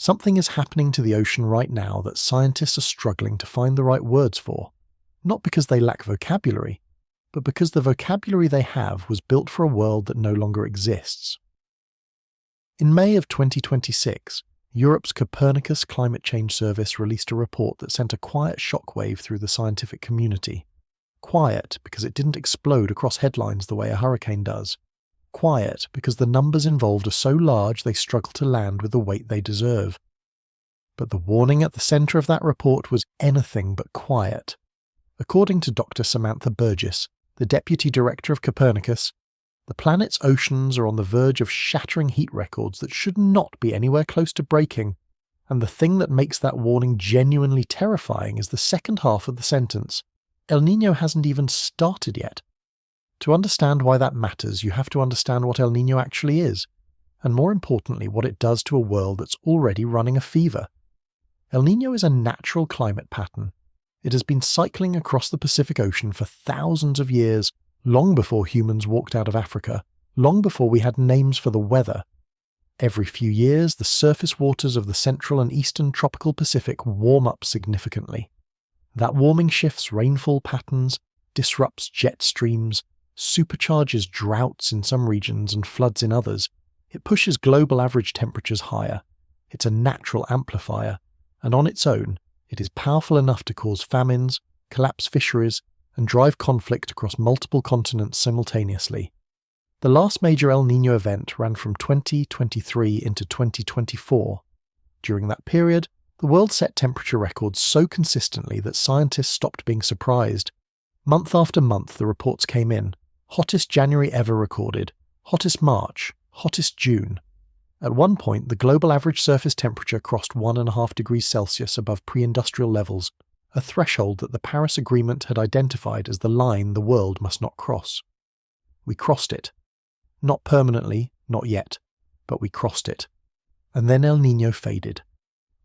Something is happening to the ocean right now that scientists are struggling to find the right words for, not because they lack vocabulary, but because the vocabulary they have was built for a world that no longer exists. In May of 2026, Europe's Copernicus Climate Change Service released a report that sent a quiet shockwave through the scientific community. Quiet because it didn't explode across headlines the way a hurricane does. Quiet because the numbers involved are so large they struggle to land with the weight they deserve. But the warning at the centre of that report was anything but quiet. According to Dr. Samantha Burgess, the Deputy Director of Copernicus, the planet's oceans are on the verge of shattering heat records that should not be anywhere close to breaking, and the thing that makes that warning genuinely terrifying is the second half of the sentence. El Niño hasn't even started yet. To understand why that matters, you have to understand what El Niño actually is, and more importantly, what it does to a world that's already running a fever. El Niño is a natural climate pattern. It has been cycling across the Pacific Ocean for thousands of years, long before humans walked out of Africa, long before we had names for the weather. Every few years, the surface waters of the central and eastern tropical Pacific warm up significantly. That warming shifts rainfall patterns, disrupts jet streams, supercharges droughts in some regions and floods in others. It pushes global average temperatures higher. It's a natural amplifier, and on its own, it is powerful enough to cause famines, collapse fisheries, and drive conflict across multiple continents simultaneously. The last major El Niño event ran from 2023 into 2024. During that period, the world set temperature records so consistently that scientists stopped being surprised. Month after month, the reports came in. Hottest January ever recorded, hottest March, hottest June. At one point, the global average surface temperature crossed 1.5 degrees Celsius above pre-industrial levels, a threshold that the Paris Agreement had identified as the line the world must not cross. We crossed it. Not permanently, not yet, but we crossed it. And then El Niño faded.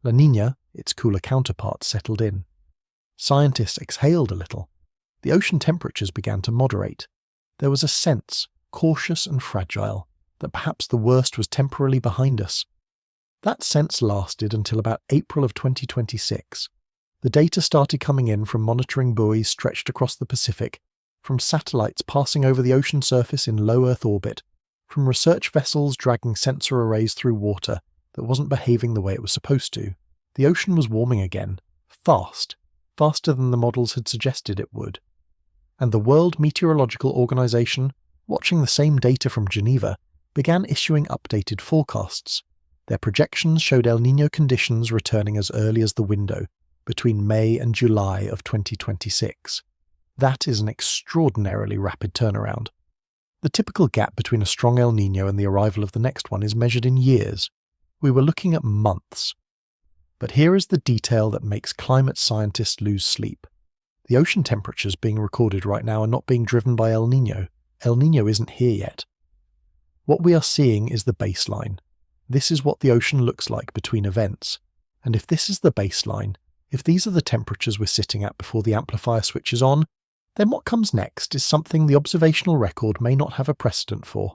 La Niña, its cooler counterpart, settled in. Scientists exhaled a little. The ocean temperatures began to moderate. There was a sense, cautious and fragile, that perhaps the worst was temporarily behind us. That sense lasted until about April of 2026. The data started coming in from monitoring buoys stretched across the Pacific, from satellites passing over the ocean surface in low Earth orbit, from research vessels dragging sensor arrays through water that wasn't behaving the way it was supposed to. The ocean was warming again, fast, faster than the models had suggested it would. And the World Meteorological Organization, watching the same data from Geneva, began issuing updated forecasts. Their projections showed El Niño conditions returning as early as the window, between May and July of 2026. That is an extraordinarily rapid turnaround. The typical gap between a strong El Niño and the arrival of the next one is measured in years. We were looking at months. But here is the detail that makes climate scientists lose sleep. The ocean temperatures being recorded right now are not being driven by El Niño. El Niño isn't here yet. What we are seeing is the baseline. This is what the ocean looks like between events. And if this is the baseline, if these are the temperatures we're sitting at before the amplifier switches on, then what comes next is something the observational record may not have a precedent for.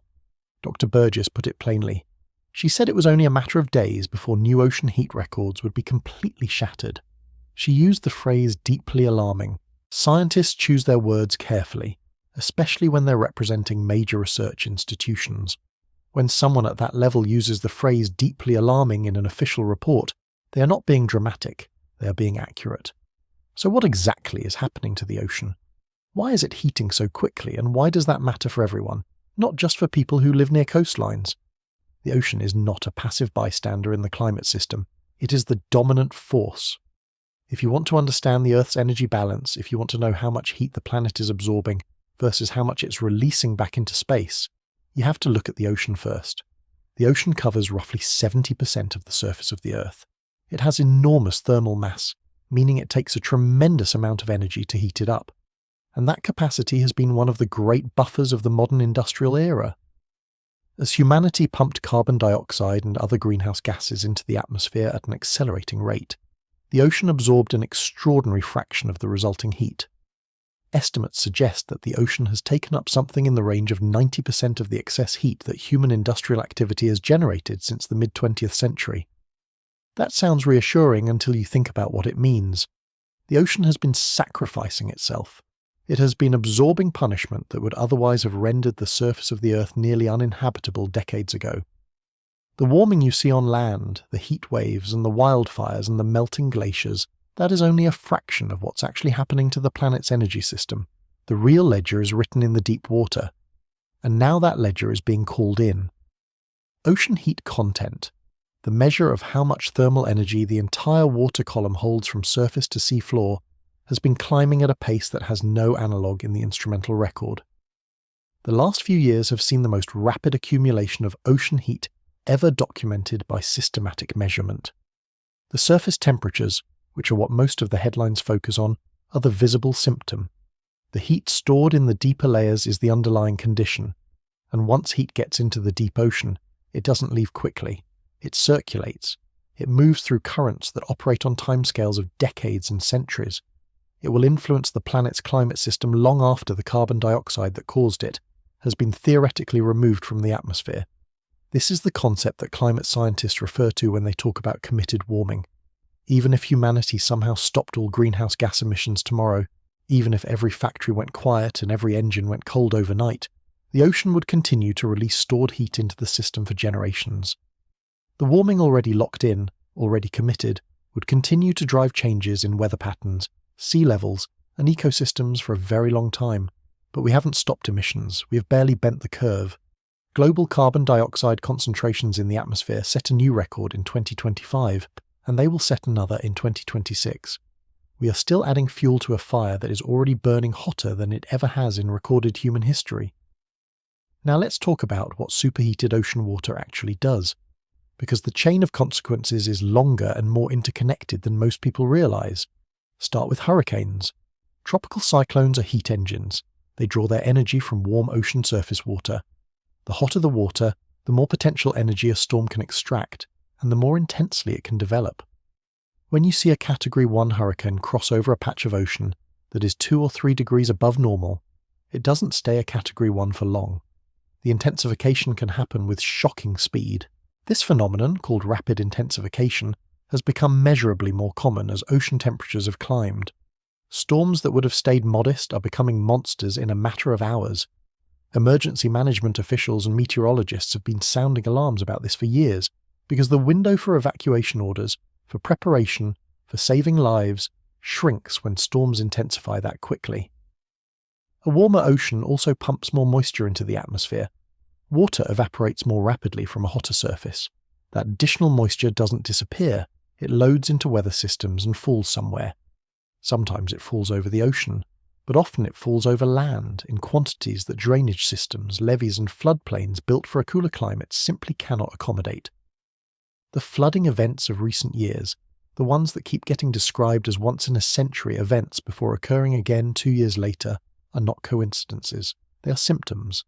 Dr. Burgess put it plainly. She said it was only a matter of days before new ocean heat records would be completely shattered. She used the phrase deeply alarming. Scientists choose their words carefully, especially when they're representing major research institutions. When someone at that level uses the phrase deeply alarming in an official report, they are not being dramatic, they are being accurate. So what exactly is happening to the ocean? Why is it heating so quickly, and why does that matter for everyone, not just for people who live near coastlines? The ocean is not a passive bystander in the climate system. It is the dominant force. If you want to understand the Earth's energy balance, if you want to know how much heat the planet is absorbing versus how much it's releasing back into space, you have to look at the ocean first. The ocean covers roughly 70% of the surface of the Earth. It has enormous thermal mass, meaning it takes a tremendous amount of energy to heat it up. And that capacity has been one of the great buffers of the modern industrial era. As humanity pumped carbon dioxide and other greenhouse gases into the atmosphere at an accelerating rate, the ocean absorbed an extraordinary fraction of the resulting heat. Estimates suggest that the ocean has taken up something in the range of 90% of the excess heat that human industrial activity has generated since the mid-20th century. That sounds reassuring until you think about what it means. The ocean has been sacrificing itself. It has been absorbing punishment that would otherwise have rendered the surface of the Earth nearly uninhabitable decades ago. The warming you see on land, the heat waves and the wildfires and the melting glaciers, that is only a fraction of what's actually happening to the planet's energy system. The real ledger is written in the deep water, and now that ledger is being called in. Ocean heat content, the measure of how much thermal energy the entire water column holds from surface to sea floor, has been climbing at a pace that has no analogue in the instrumental record. The last few years have seen the most rapid accumulation of ocean heat ever documented by systematic measurement. The surface temperatures, which are what most of the headlines focus on, are the visible symptom. The heat stored in the deeper layers is the underlying condition, and once heat gets into the deep ocean, it doesn't leave quickly. It circulates. It moves through currents that operate on timescales of decades and centuries. It will influence the planet's climate system long after the carbon dioxide that caused it has been theoretically removed from the atmosphere. This is the concept that climate scientists refer to when they talk about committed warming. Even if humanity somehow stopped all greenhouse gas emissions tomorrow, even if every factory went quiet and every engine went cold overnight, the ocean would continue to release stored heat into the system for generations. The warming already locked in, already committed, would continue to drive changes in weather patterns, sea levels, and ecosystems for a very long time. But we haven't stopped emissions, we have barely bent the curve. Global carbon dioxide concentrations in the atmosphere set a new record in 2025, and they will set another in 2026. We are still adding fuel to a fire that is already burning hotter than it ever has in recorded human history. Now let's talk about what superheated ocean water actually does, because the chain of consequences is longer and more interconnected than most people realize. Start with hurricanes. Tropical cyclones are heat engines. They draw their energy from warm ocean surface water. The hotter the water, the more potential energy a storm can extract, and the more intensely it can develop. When you see a Category 1 hurricane cross over a patch of ocean that is 2 or 3 degrees above normal, it doesn't stay a Category 1 for long. The intensification can happen with shocking speed. This phenomenon, called rapid intensification, has become measurably more common as ocean temperatures have climbed. Storms that would have stayed modest are becoming monsters in a matter of hours. Emergency management officials and meteorologists have been sounding alarms about this for years, because the window for evacuation orders, for preparation, for saving lives, shrinks when storms intensify that quickly. A warmer ocean also pumps more moisture into the atmosphere. Water evaporates more rapidly from a hotter surface. That additional moisture doesn't disappear, it loads into weather systems and falls somewhere. Sometimes it falls over the ocean, but often it falls over land in quantities that drainage systems, levees and floodplains built for a cooler climate simply cannot accommodate. The flooding events of recent years, the ones that keep getting described as once-in-a-century events before occurring again 2 years later, are not coincidences, they are symptoms.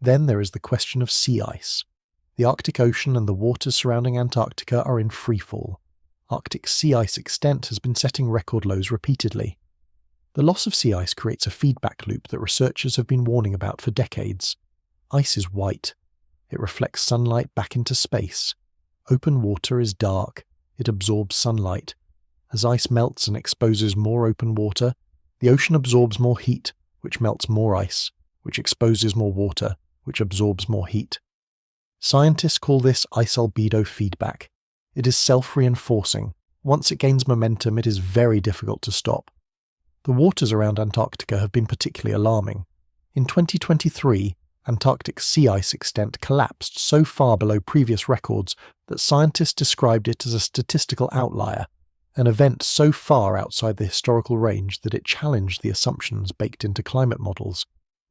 Then there is the question of sea ice. The Arctic Ocean and the waters surrounding Antarctica are in freefall. Arctic sea ice extent has been setting record lows repeatedly. The loss of sea ice creates a feedback loop that researchers have been warning about for decades. Ice is white. It reflects sunlight back into space. Open water is dark. It absorbs sunlight. As ice melts and exposes more open water, the ocean absorbs more heat, which melts more ice, which exposes more water, which absorbs more heat. Scientists call this ice albedo feedback. It is self-reinforcing. Once it gains momentum, it is very difficult to stop. The waters around Antarctica have been particularly alarming. In 2023, Antarctic sea ice extent collapsed so far below previous records that scientists described it as a statistical outlier, an event so far outside the historical range that it challenged the assumptions baked into climate models.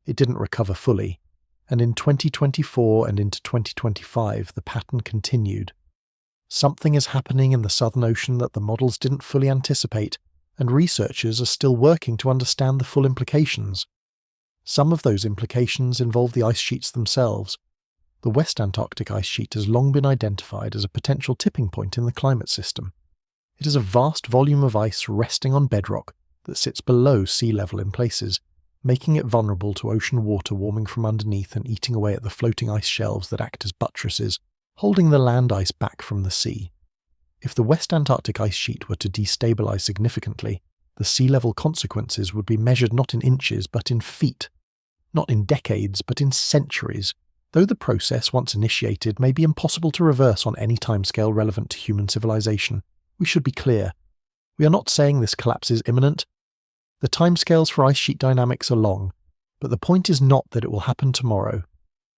It didn't recover fully, and in 2024 and into 2025 the pattern continued. Something is happening in the Southern Ocean that the models didn't fully anticipate, and researchers are still working to understand the full implications. Some of those implications involve the ice sheets themselves. The West Antarctic ice sheet has long been identified as a potential tipping point in the climate system. It is a vast volume of ice resting on bedrock that sits below sea level in places, making it vulnerable to ocean water warming from underneath and eating away at the floating ice shelves that act as buttresses, holding the land ice back from the sea. If the West Antarctic ice sheet were to destabilize significantly, the sea level consequences would be measured not in inches but in feet, not in decades but in centuries, though the process, once initiated, may be impossible to reverse on any timescale relevant to human civilization. We should be clear. We are not saying this collapse is imminent. The timescales for ice sheet dynamics are long, but the point is not that it will happen tomorrow.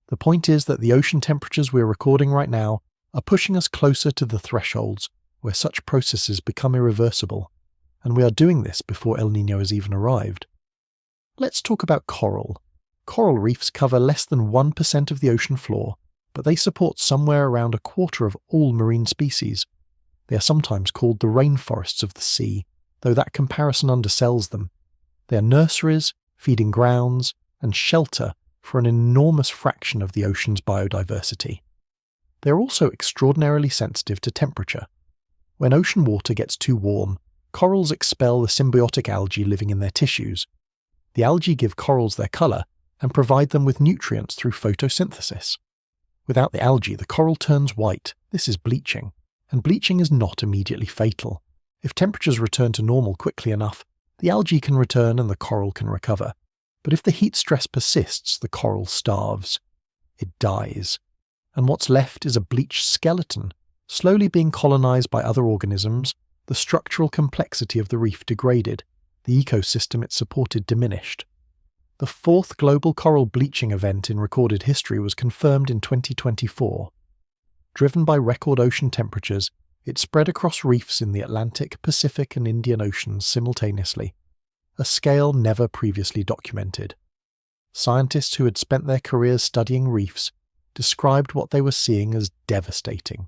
The point is that the ocean temperatures we are recording right now are pushing us closer to the thresholds where such processes become irreversible, and we are doing this before El Niño has even arrived. Let's talk about coral. Coral reefs cover less than 1% of the ocean floor, but they support somewhere around a quarter of all marine species. They are sometimes called the rainforests of the sea, though that comparison undersells them. They are nurseries, feeding grounds, and shelter for an enormous fraction of the ocean's biodiversity. They are also extraordinarily sensitive to temperature. When ocean water gets too warm, corals expel the symbiotic algae living in their tissues. The algae give corals their colour and provide them with nutrients through photosynthesis. Without the algae, the coral turns white. This is bleaching. And bleaching is not immediately fatal. If temperatures return to normal quickly enough, the algae can return and the coral can recover. But if the heat stress persists, the coral starves. It dies. And what's left is a bleached skeleton, slowly being colonized by other organisms, the structural complexity of the reef degraded, the ecosystem it supported diminished. The fourth global coral bleaching event in recorded history was confirmed in 2024. Driven by record ocean temperatures, it spread across reefs in the Atlantic, Pacific, and Indian Oceans simultaneously, a scale never previously documented. Scientists who had spent their careers studying reefs described what they were seeing as devastating.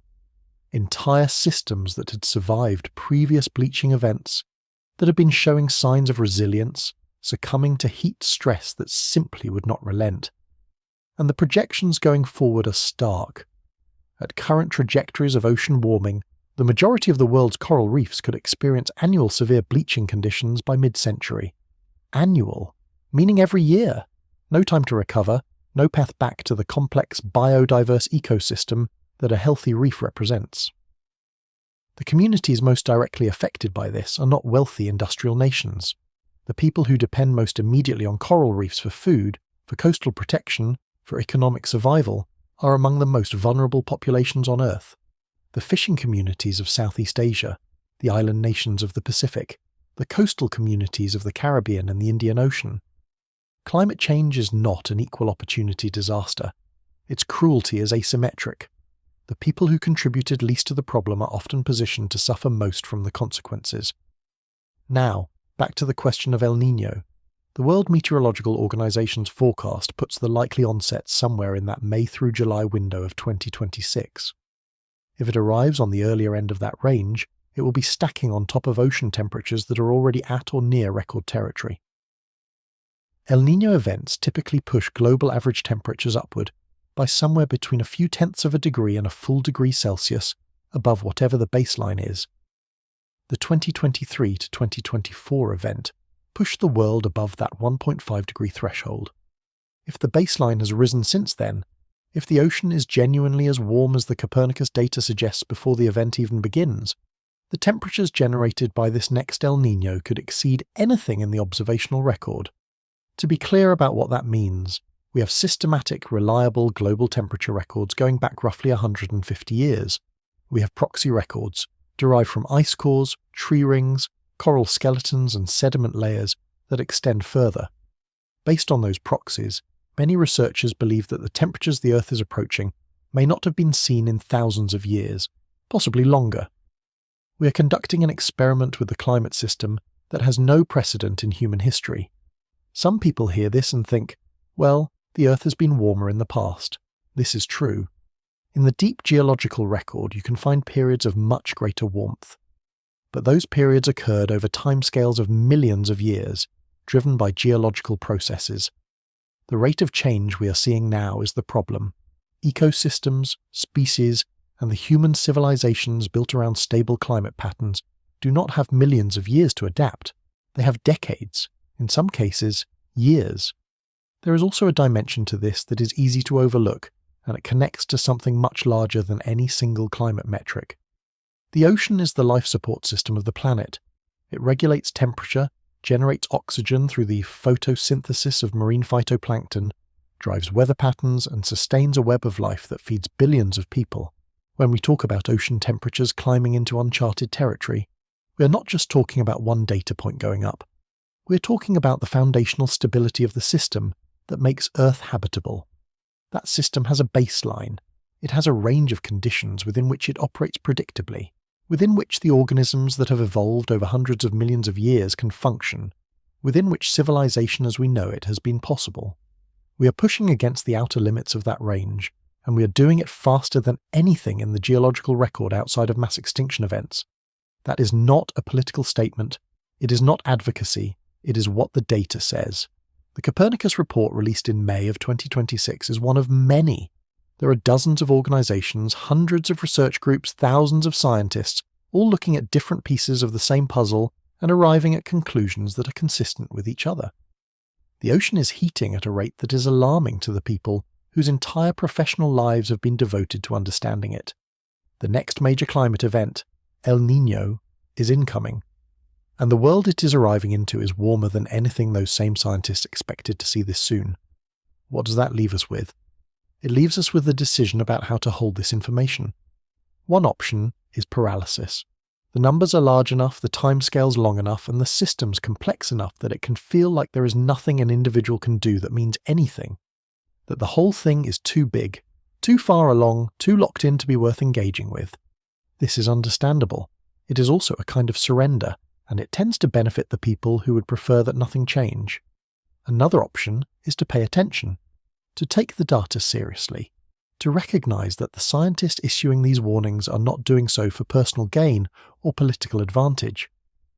Entire systems that had survived previous bleaching events, that had been showing signs of resilience, succumbing to heat stress that simply would not relent. And the projections going forward are stark. At current trajectories of ocean warming, the majority of the world's coral reefs could experience annual severe bleaching conditions by mid-century. Annual, meaning every year. No time to recover, no path back to the complex biodiverse ecosystem that a healthy reef represents. The communities most directly affected by this are not wealthy industrial nations. The people who depend most immediately on coral reefs for food, for coastal protection, for economic survival, are among the most vulnerable populations on Earth. The fishing communities of Southeast Asia, the island nations of the Pacific, the coastal communities of the Caribbean and the Indian Ocean. Climate change is not an equal opportunity disaster. Its cruelty is asymmetric. The people who contributed least to the problem are often positioned to suffer most from the consequences. Now, back to the question of El Niño. The World Meteorological Organization's forecast puts the likely onset somewhere in that May through July window of 2026. If it arrives on the earlier end of that range, it will be stacking on top of ocean temperatures that are already at or near record territory. El Niño events typically push global average temperatures upward by somewhere between a few tenths of a degree and a full degree Celsius above whatever the baseline is. The 2023 to 2024 event pushed the world above that 1.5 degree threshold. If the baseline has risen since then, if the ocean is genuinely as warm as the Copernicus data suggests before the event even begins, the temperatures generated by this next El Niño could exceed anything in the observational record. To be clear about what that means, we have systematic, reliable global temperature records going back roughly 150 years. We have proxy records, derived from ice cores, tree rings, coral skeletons and sediment layers that extend further. Based on those proxies, many researchers believe that the temperatures the Earth is approaching may not have been seen in thousands of years, possibly longer. We are conducting an experiment with the climate system that has no precedent in human history. Some people hear this and think, well, the Earth has been warmer in the past. This is true. In the deep geological record, you can find periods of much greater warmth. But those periods occurred over timescales of millions of years, driven by geological processes. The rate of change we are seeing now is the problem. Ecosystems, species, and the human civilizations built around stable climate patterns do not have millions of years to adapt. They have decades, in some cases, years. There is also a dimension to this that is easy to overlook, and it connects to something much larger than any single climate metric. The ocean is the life support system of the planet. It regulates temperature, generates oxygen through the photosynthesis of marine phytoplankton, drives weather patterns, and sustains a web of life that feeds billions of people. When we talk about ocean temperatures climbing into uncharted territory, we are not just talking about one data point going up. We're talking about the foundational stability of the system that makes Earth habitable. That system has a baseline. It has a range of conditions within which it operates predictably, within which the organisms that have evolved over hundreds of millions of years can function, within which civilization as we know it has been possible. We are pushing against the outer limits of that range, and we are doing it faster than anything in the geological record outside of mass extinction events. That is not a political statement. It is not advocacy. It is what the data says. The Copernicus report released in May of 2026 is one of many. There are dozens of organizations, hundreds of research groups, thousands of scientists, all looking at different pieces of the same puzzle and arriving at conclusions that are consistent with each other. The ocean is heating at a rate that is alarming to the people whose entire professional lives have been devoted to understanding it. The next major climate event, El Niño, is incoming, and the world it is arriving into is warmer than anything those same scientists expected to see this soon. What does that leave us with? It leaves us with a decision about how to hold this information. One option is paralysis. The numbers are large enough, the timescales long enough, and the system's complex enough that it can feel like there is nothing an individual can do that means anything. That the whole thing is too big, too far along, too locked in to be worth engaging with. This is understandable. It is also a kind of surrender, and it tends to benefit the people who would prefer that nothing change. Another option is to pay attention, to take the data seriously, to recognize that the scientists issuing these warnings are not doing so for personal gain or political advantage.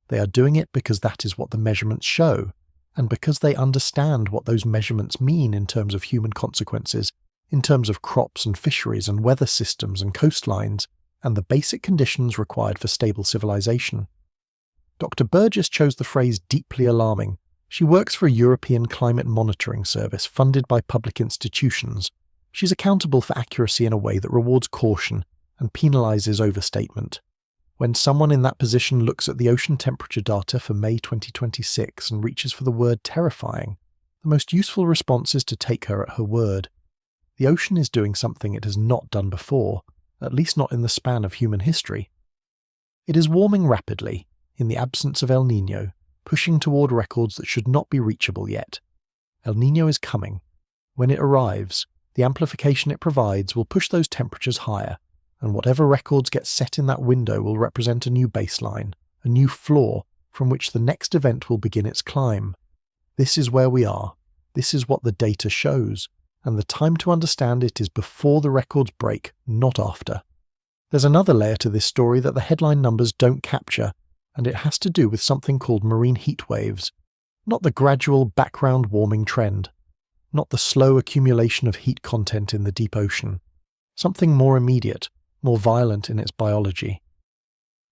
They are doing it because that is what the measurements show, and because they understand what those measurements mean in terms of human consequences, in terms of crops and fisheries and weather systems and coastlines, and the basic conditions required for stable civilization. Dr. Burgess chose the phrase deeply alarming. She works for a European climate monitoring service funded by public institutions. She's accountable for accuracy in a way that rewards caution and penalizes overstatement. When someone in that position looks at the ocean temperature data for May 2026 and reaches for the word terrifying, the most useful response is to take her at her word. The ocean is doing something it has not done before, at least not in the span of human history. It is warming rapidly, in the absence of El Niño, pushing toward records that should not be reachable yet. El Niño is coming. When it arrives, the amplification it provides will push those temperatures higher, and whatever records get set in that window will represent a new baseline, a new floor from which the next event will begin its climb. This is where we are. This is what the data shows, and the time to understand it is before the records break, not after. There's another layer to this story that the headline numbers don't capture, and it has to do with something called marine heat waves, not the gradual background warming trend, not the slow accumulation of heat content in the deep ocean, something more immediate, more violent in its biology.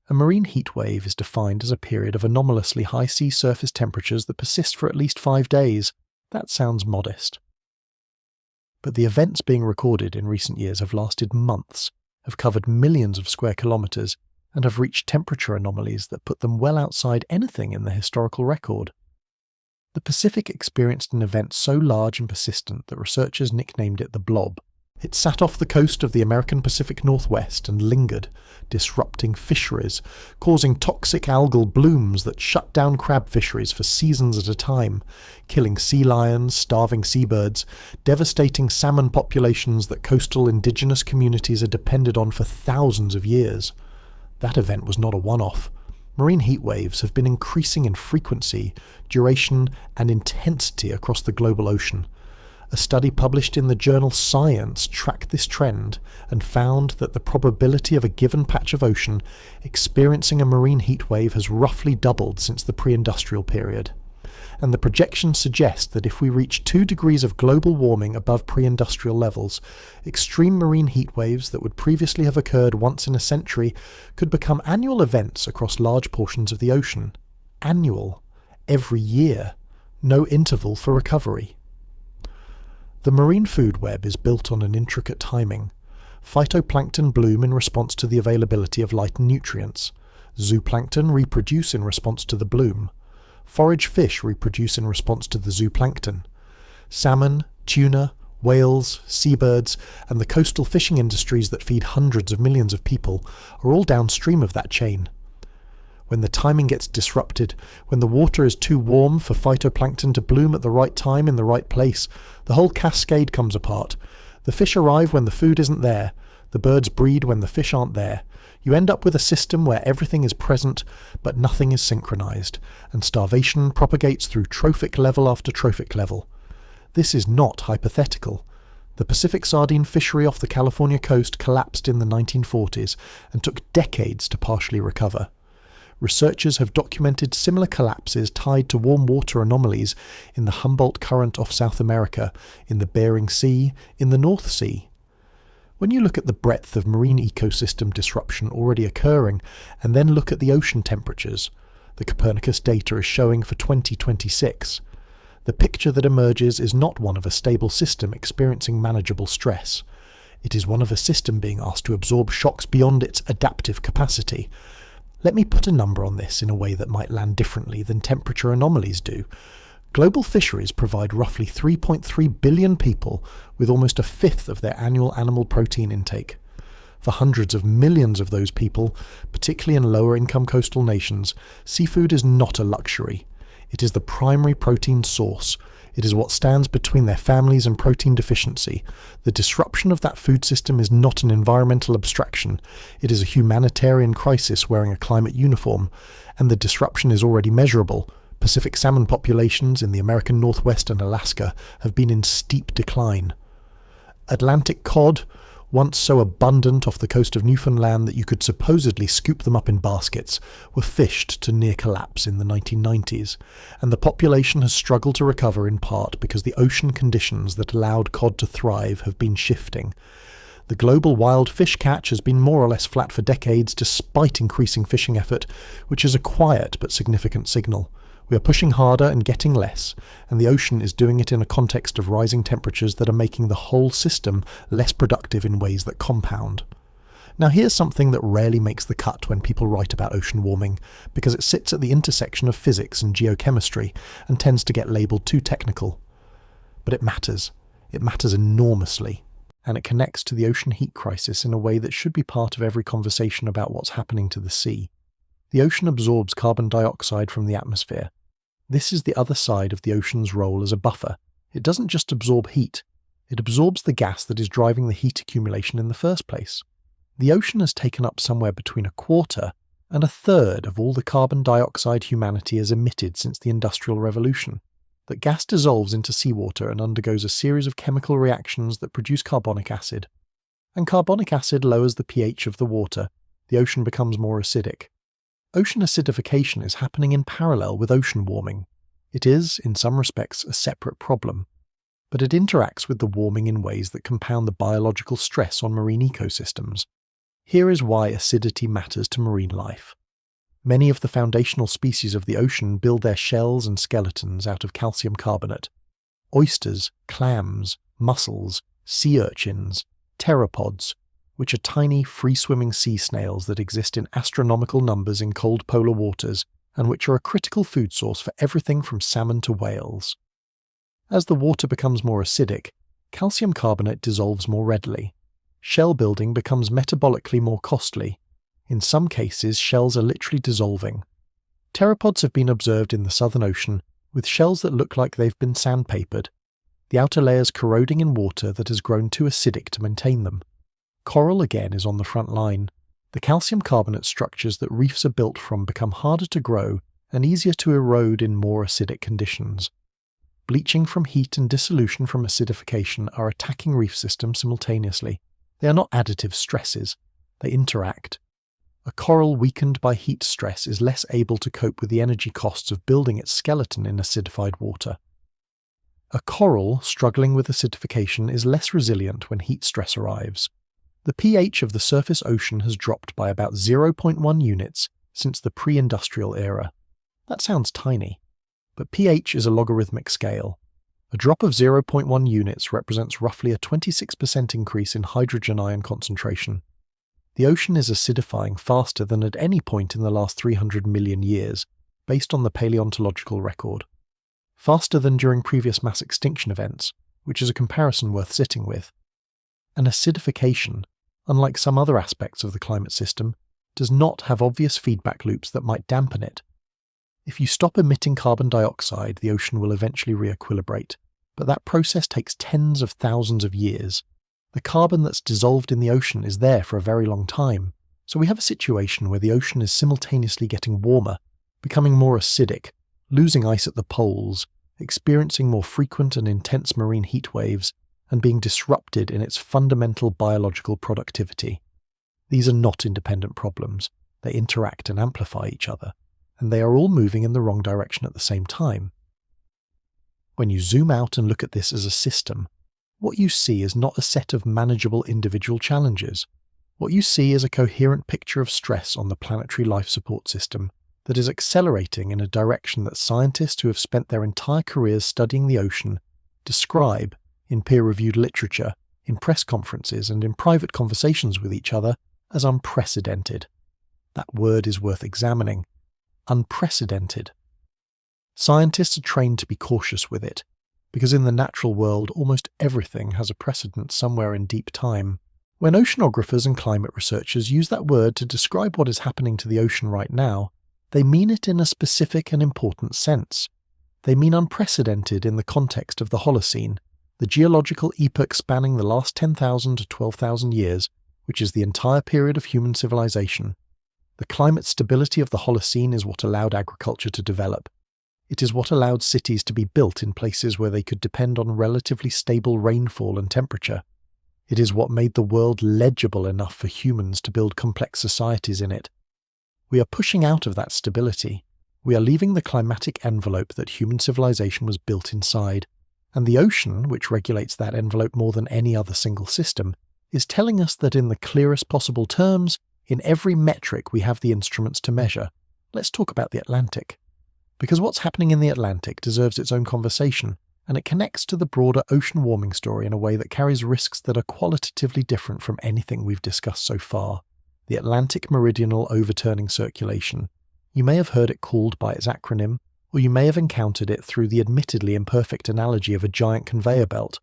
A marine heat wave is defined as a period of anomalously high sea surface temperatures that persist for at least 5 days. That sounds modest. But the events being recorded in recent years have lasted months, have covered millions of square kilometers, and have reached temperature anomalies that put them well outside anything in the historical record. The Pacific experienced an event so large and persistent that researchers nicknamed it the Blob. It sat off the coast of the American Pacific Northwest and lingered, disrupting fisheries, causing toxic algal blooms that shut down crab fisheries for seasons at a time, killing sea lions, starving seabirds, devastating salmon populations that coastal indigenous communities are depended on for thousands of years. That event was not a one-off. Marine heat waves have been increasing in frequency, duration, and intensity across the global ocean. A study published in the journal Science tracked this trend and found that the probability of a given patch of ocean experiencing a marine heat wave has roughly doubled since the pre-industrial period. And the projections suggest that if we reach 2 degrees of global warming above pre-industrial levels, extreme marine heat waves that would previously have occurred once in a century could become annual events across large portions of the ocean. Annual. Every year. No interval for recovery. The marine food web is built on an intricate timing. Phytoplankton bloom in response to the availability of light and nutrients. Zooplankton reproduce in response to the bloom. Forage fish reproduce in response to the zooplankton. Salmon, tuna, whales, seabirds, and the coastal fishing industries that feed hundreds of millions of people are all downstream of that chain. When the timing gets disrupted, when the water is too warm for phytoplankton to bloom at the right time in the right place, the whole cascade comes apart. The fish arrive when the food isn't there. The birds breed when the fish aren't there. You end up with a system where everything is present, but nothing is synchronized, and starvation propagates through trophic level after trophic level. This is not hypothetical. The Pacific sardine fishery off the California coast collapsed in the 1940s and took decades to partially recover. Researchers have documented similar collapses tied to warm water anomalies in the Humboldt Current off South America, in the Bering Sea, in the North Sea. When you look at the breadth of marine ecosystem disruption already occurring, and then look at the ocean temperatures, the Copernicus data is showing for 2026, the picture that emerges is not one of a stable system experiencing manageable stress. It is one of a system being asked to absorb shocks beyond its adaptive capacity. Let me put a number on this in a way that might land differently than temperature anomalies do. Global fisheries provide roughly 3.3 billion people with almost a fifth of their annual animal protein intake. For hundreds of millions of those people, particularly in lower-income coastal nations, seafood is not a luxury. It is the primary protein source. It is what stands between their families and protein deficiency. The disruption of that food system is not an environmental abstraction. It is a humanitarian crisis wearing a climate uniform, and the disruption is already measurable. Pacific salmon populations in the American Northwest and Alaska have been in steep decline. Atlantic cod, once so abundant off the coast of Newfoundland that you could supposedly scoop them up in baskets, were fished to near collapse in the 1990s, and the population has struggled to recover in part because the ocean conditions that allowed cod to thrive have been shifting. The global wild fish catch has been more or less flat for decades despite increasing fishing effort, which is a quiet but significant signal. We are pushing harder and getting less, and the ocean is doing it in a context of rising temperatures that are making the whole system less productive in ways that compound. Now here's something that rarely makes the cut when people write about ocean warming, because it sits at the intersection of physics and geochemistry and tends to get labelled too technical. But it matters. It matters enormously, and it connects to the ocean heat crisis in a way that should be part of every conversation about what's happening to the sea. The ocean absorbs carbon dioxide from the atmosphere. This is the other side of the ocean's role as a buffer. It doesn't just absorb heat, it absorbs the gas that is driving the heat accumulation in the first place. The ocean has taken up somewhere between a quarter and a third of all the carbon dioxide humanity has emitted since the Industrial Revolution. That gas dissolves into seawater and undergoes a series of chemical reactions that produce carbonic acid. And carbonic acid lowers the pH of the water. The ocean becomes more acidic. Ocean acidification is happening in parallel with ocean warming. It is, in some respects, a separate problem, but it interacts with the warming in ways that compound the biological stress on marine ecosystems. Here is why acidity matters to marine life. Many of the foundational species of the ocean build their shells and skeletons out of calcium carbonate. Oysters, clams, mussels, sea urchins, pteropods, which are tiny, free-swimming sea snails that exist in astronomical numbers in cold polar waters, and which are a critical food source for everything from salmon to whales. As the water becomes more acidic, calcium carbonate dissolves more readily. Shell building becomes metabolically more costly. In some cases, shells are literally dissolving. Pteropods have been observed in the Southern Ocean, with shells that look like they've been sandpapered, the outer layers corroding in water that has grown too acidic to maintain them. Coral again is on the front line. The calcium carbonate structures that reefs are built from become harder to grow and easier to erode in more acidic conditions. Bleaching from heat and dissolution from acidification are attacking reef systems simultaneously. They are not additive stresses, they interact. A coral weakened by heat stress is less able to cope with the energy costs of building its skeleton in acidified water. A coral struggling with acidification is less resilient when heat stress arrives. The pH of the surface ocean has dropped by about 0.1 units since the pre-industrial era. That sounds tiny, but pH is a logarithmic scale. A A drop of 0.1 units represents roughly a 26% increase in hydrogen ion concentration. The ocean is acidifying faster than at any point in the last 300 million years, based on the paleontological record. Faster than during previous mass extinction events, which is a comparison worth sitting with. And acidification, unlike some other aspects of the climate system, does not have obvious feedback loops that might dampen it. If you stop emitting carbon dioxide, the ocean will eventually re-equilibrate, but that process takes tens of thousands of years. The carbon that's dissolved in the ocean is there for a very long time, so we have a situation where the ocean is simultaneously getting warmer, becoming more acidic, losing ice at the poles, experiencing more frequent and intense marine heat waves, and being disrupted in its fundamental biological productivity. These are not independent problems. They interact and amplify each other, and they are all moving in the wrong direction at the same time. When you zoom out and look at this as a system, what you see is not a set of manageable individual challenges. What you see is a coherent picture of stress on the planetary life support system that is accelerating in a direction that scientists who have spent their entire careers studying the ocean describe, in peer-reviewed literature, in press conferences and in private conversations with each other, as unprecedented. That word is worth examining. Unprecedented. Scientists are trained to be cautious with it, because in the natural world almost everything has a precedent somewhere in deep time. When oceanographers and climate researchers use that word to describe what is happening to the ocean right now, they mean it in a specific and important sense. They mean unprecedented in the context of the Holocene, the geological epoch spanning the last 10,000 to 12,000 years, which is the entire period of human civilization. The climate stability of the Holocene is what allowed agriculture to develop. It is what allowed cities to be built in places where they could depend on relatively stable rainfall and temperature. It is what made the world legible enough for humans to build complex societies in it. We are pushing out of that stability. We are leaving the climatic envelope that human civilization was built inside. And the ocean, which regulates that envelope more than any other single system, is telling us that in the clearest possible terms, in every metric we have the instruments to measure. Let's talk about the Atlantic. Because what's happening in the Atlantic deserves its own conversation, and it connects to the broader ocean warming story in a way that carries risks that are qualitatively different from anything we've discussed so far. The Atlantic Meridional Overturning Circulation. You may have heard it called by its acronym, or you may have encountered it through the admittedly imperfect analogy of a giant conveyor belt.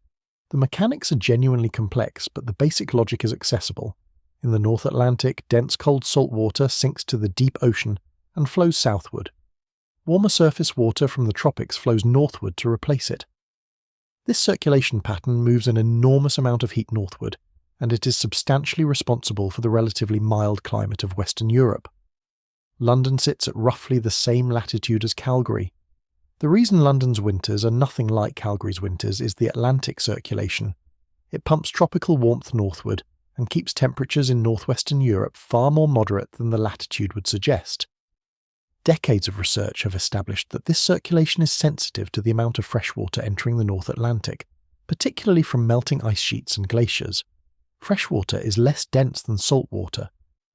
The mechanics are genuinely complex, but the basic logic is accessible. In the North Atlantic, dense cold salt water sinks to the deep ocean and flows southward. Warmer surface water from the tropics flows northward to replace it. This circulation pattern moves an enormous amount of heat northward, and it is substantially responsible for the relatively mild climate of Western Europe. London sits at roughly the same latitude as Calgary. The reason London's winters are nothing like Calgary's winters is the Atlantic circulation. It pumps tropical warmth northward and keeps temperatures in northwestern Europe far more moderate than the latitude would suggest. Decades of research have established that this circulation is sensitive to the amount of freshwater entering the North Atlantic, particularly from melting ice sheets and glaciers. Freshwater is less dense than saltwater.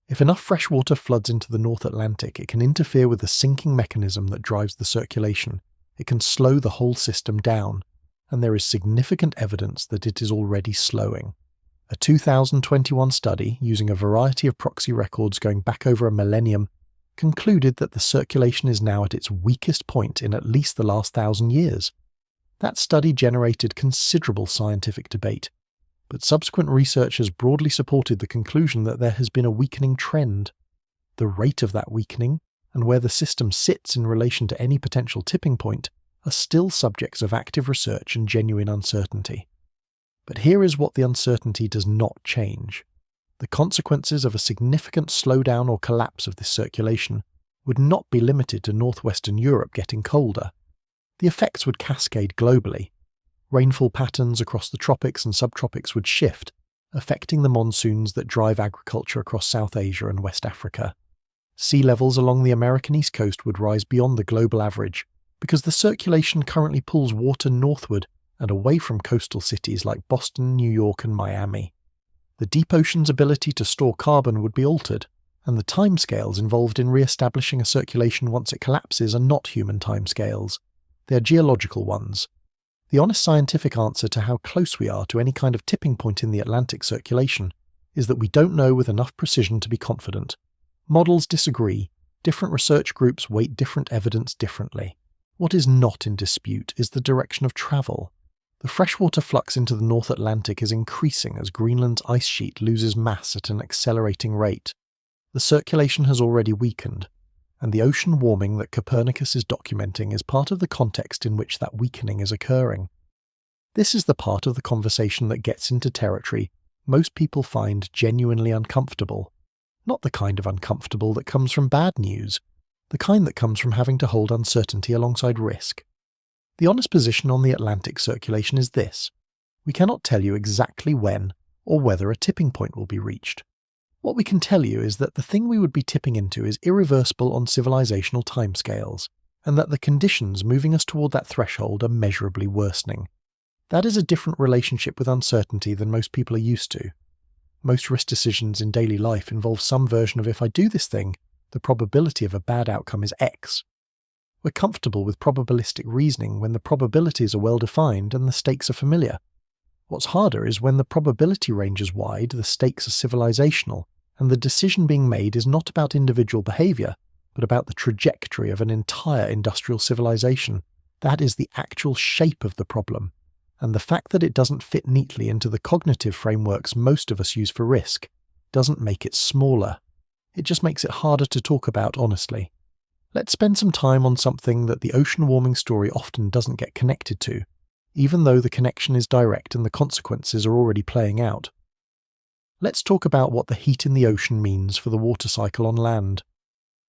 If enough freshwater floods into the North Atlantic, it can interfere with the sinking mechanism that drives the circulation. It can slow the whole system down, and there is significant evidence that it is already slowing. A 2021 study, using a variety of proxy records going back over a millennium, concluded that the circulation is now at its weakest point in at least the last 1,000 years. That study generated considerable scientific debate, but subsequent research has broadly supported the conclusion that there has been a weakening trend. The rate of that weakening, and where the system sits in relation to any potential tipping point, are still subjects of active research and genuine uncertainty. But here is what the uncertainty does not change. The consequences of a significant slowdown or collapse of this circulation would not be limited to northwestern Europe getting colder. The effects would cascade globally. Rainfall patterns across the tropics and subtropics would shift, affecting the monsoons that drive agriculture across South Asia and West Africa. Sea levels along the American East Coast would rise beyond the global average, because the circulation currently pulls water northward and away from coastal cities like Boston, New York, and Miami. The deep ocean's ability to store carbon would be altered, and the timescales involved in re-establishing a circulation once it collapses are not human timescales. They are geological ones. The honest scientific answer to how close we are to any kind of tipping point in the Atlantic circulation is that we don't know with enough precision to be confident. Models disagree. Different research groups weight different evidence differently. What is not in dispute is the direction of travel. The freshwater flux into the North Atlantic is increasing as Greenland's ice sheet loses mass at an accelerating rate. The circulation has already weakened, and the ocean warming that Copernicus is documenting is part of the context in which that weakening is occurring. This is the part of the conversation that gets into territory most people find genuinely uncomfortable. Not the kind of uncomfortable that comes from bad news, the kind that comes from having to hold uncertainty alongside risk. The honest position on the Atlantic circulation is this: we cannot tell you exactly when or whether a tipping point will be reached. What we can tell you is that the thing we would be tipping into is irreversible on civilizational timescales, and that the conditions moving us toward that threshold are measurably worsening. That is a different relationship with uncertainty than most people are used to. Most risk decisions in daily life involve some version of if I do this thing, the probability of a bad outcome is X. We're comfortable with probabilistic reasoning when the probabilities are well defined and the stakes are familiar. What's harder is when the probability range is wide, the stakes are civilizational, and the decision being made is not about individual behavior, but about the trajectory of an entire industrial civilization. That is the actual shape of the problem, and the fact that it doesn't fit neatly into the cognitive frameworks most of us use for risk doesn't make it smaller. It just makes it harder to talk about honestly. Let's spend some time on something that the ocean warming story often doesn't get connected to, even though the connection is direct and the consequences are already playing out. Let's talk about what the heat in the ocean means for the water cycle on land.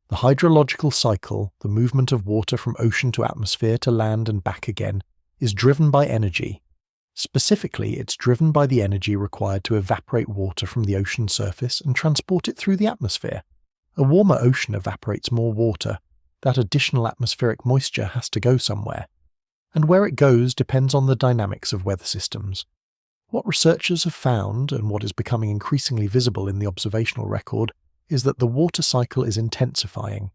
The hydrological cycle, the movement of water from ocean to atmosphere to land and back again, is driven by energy. Specifically, it's driven by the energy required to evaporate water from the ocean surface and transport it through the atmosphere. A warmer ocean evaporates more water. That additional atmospheric moisture has to go somewhere. And where it goes depends on the dynamics of weather systems. What researchers have found, and what is becoming increasingly visible in the observational record, is that the water cycle is intensifying.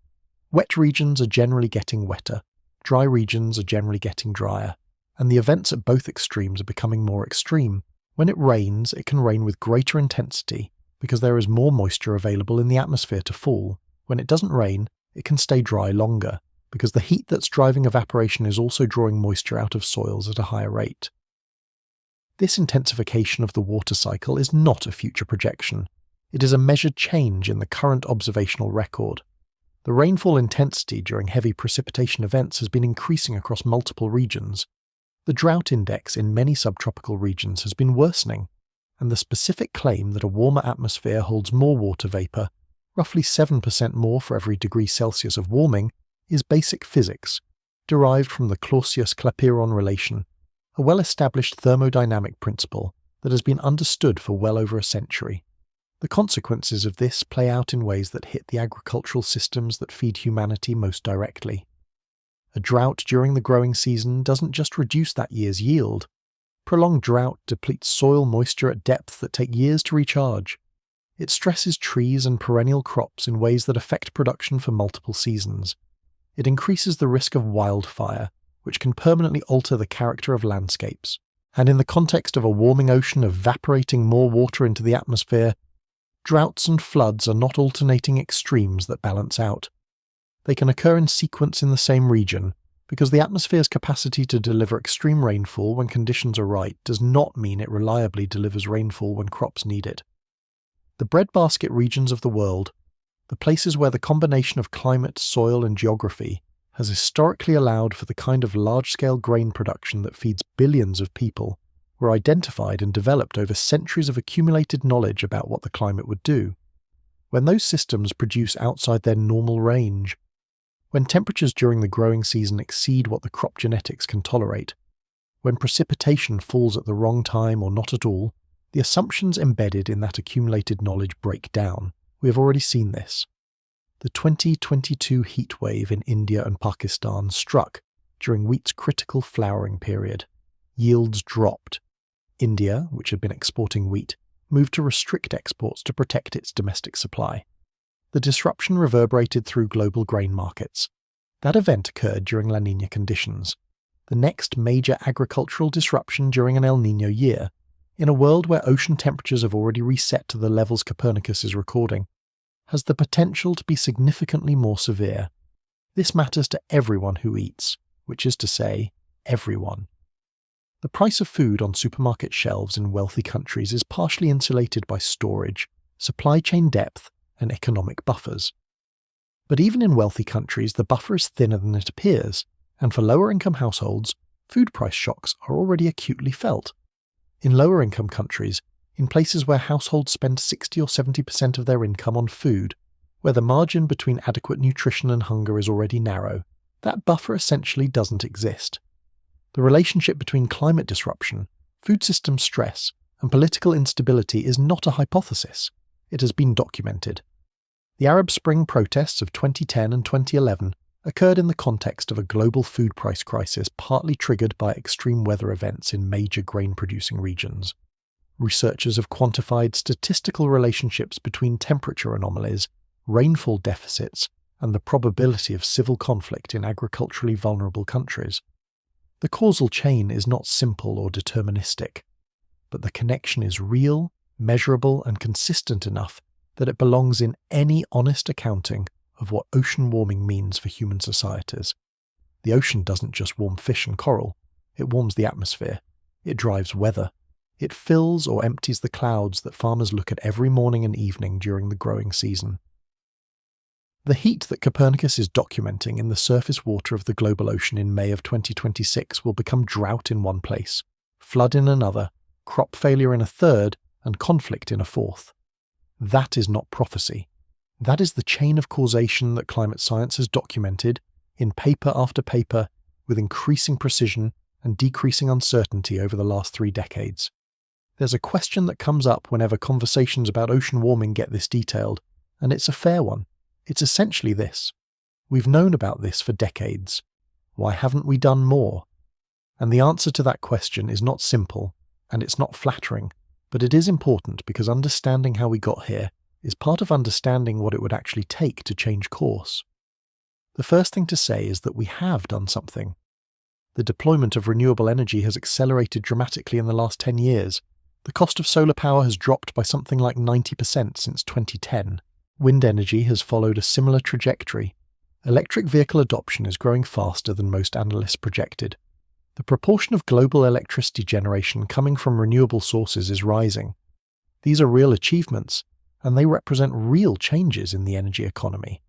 Wet regions are generally getting wetter, dry regions are generally getting drier, and the events at both extremes are becoming more extreme. When it rains, it can rain with greater intensity because there is more moisture available in the atmosphere to fall. When it doesn't rain, it can stay dry longer because the heat that's driving evaporation is also drawing moisture out of soils at a higher rate. This intensification of the water cycle is not a future projection. It is a measured change in the current observational record. The rainfall intensity during heavy precipitation events has been increasing across multiple regions. The drought index in many subtropical regions has been worsening, and the specific claim that a warmer atmosphere holds more water vapor, roughly 7% more for every degree Celsius of warming, is basic physics, derived from the Clausius-Clapeyron relation, a well-established thermodynamic principle that has been understood for well over a century. The consequences of this play out in ways that hit the agricultural systems that feed humanity most directly. A drought during the growing season doesn't just reduce that year's yield. Prolonged drought depletes soil moisture at depths that take years to recharge. It stresses trees and perennial crops in ways that affect production for multiple seasons. It increases the risk of wildfire, which can permanently alter the character of landscapes. And in the context of a warming ocean evaporating more water into the atmosphere, droughts and floods are not alternating extremes that balance out. They can occur in sequence in the same region, because the atmosphere's capacity to deliver extreme rainfall when conditions are right does not mean it reliably delivers rainfall when crops need it. The breadbasket regions of the world, the places where the combination of climate, soil, and geography has historically allowed for the kind of large-scale grain production that feeds billions of people, were identified and developed over centuries of accumulated knowledge about what the climate would do. When those systems produce outside their normal range, when temperatures during the growing season exceed what the crop genetics can tolerate, when precipitation falls at the wrong time or not at all, the assumptions embedded in that accumulated knowledge break down. We have already seen this. The 2022 heatwave in India and Pakistan struck during wheat's critical flowering period. Yields dropped. India, which had been exporting wheat, moved to restrict exports to protect its domestic supply. The disruption reverberated through global grain markets. That event occurred during La Niña conditions. the next major agricultural disruption during an El Niño year, in a world where ocean temperatures have already reset to the levels Copernicus is recording, has the potential to be significantly more severe. This matters to everyone who eats, which is to say, everyone. The price of food on supermarket shelves in wealthy countries is partially insulated by storage, supply chain depth, and economic buffers. But even in wealthy countries, the buffer is thinner than it appears, and for lower-income households, food price shocks are already acutely felt. In lower-income countries, in places where households spend 60 or 70% of their income on food, where the margin between adequate nutrition and hunger is already narrow, that buffer essentially doesn't exist. The relationship between climate disruption, food system stress, and political instability is not a hypothesis. It has been documented. The Arab Spring protests of 2010 and 2011 occurred in the context of a global food price crisis partly triggered by extreme weather events in major grain-producing regions. Researchers have quantified statistical relationships between temperature anomalies, rainfall deficits, and the probability of civil conflict in agriculturally vulnerable countries. The causal chain is not simple or deterministic, but the connection is real, measurable, and consistent enough that it belongs in any honest accounting of what ocean warming means for human societies. The ocean doesn't just warm fish and coral, it warms the atmosphere, it drives weather, it fills or empties the clouds that farmers look at every morning and evening during the growing season. The heat that Copernicus is documenting in the surface water of the global ocean in May of 2026 will become drought in one place, flood in another, crop failure in a third, and conflict in a fourth. That is not prophecy. That is the chain of causation that climate science has documented, in paper after paper, with increasing precision and decreasing uncertainty over the last 3 decades. There's a question that comes up whenever conversations about ocean warming get this detailed, and it's a fair one. It's essentially this. We've known about this for decades. Why haven't we done more? And the answer to that question is not simple, and it's not flattering, but it is important because understanding how we got here is part of understanding what it would actually take to change course. The first thing to say is that we have done something. The deployment of renewable energy has accelerated dramatically in the last 10 years. The cost of solar power has dropped by something like 90% since 2010. Wind energy has followed a similar trajectory. Electric vehicle adoption is growing faster than most analysts projected. The proportion of global electricity generation coming from renewable sources is rising. These are real achievements, and they represent real changes in the energy economy.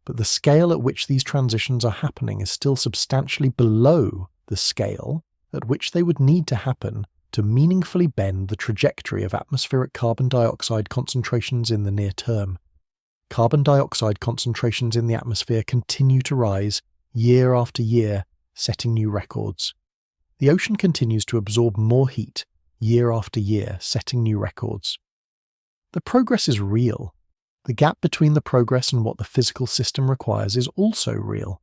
But the scale at which these transitions are happening is still substantially below the scale at which they would need to happen to meaningfully bend the trajectory of atmospheric carbon dioxide concentrations in the near term. Carbon dioxide concentrations in the atmosphere continue to rise year after year, setting new records. The ocean continues to absorb more heat year after year, setting new records. The progress is real. The gap between the progress and what the physical system requires is also real.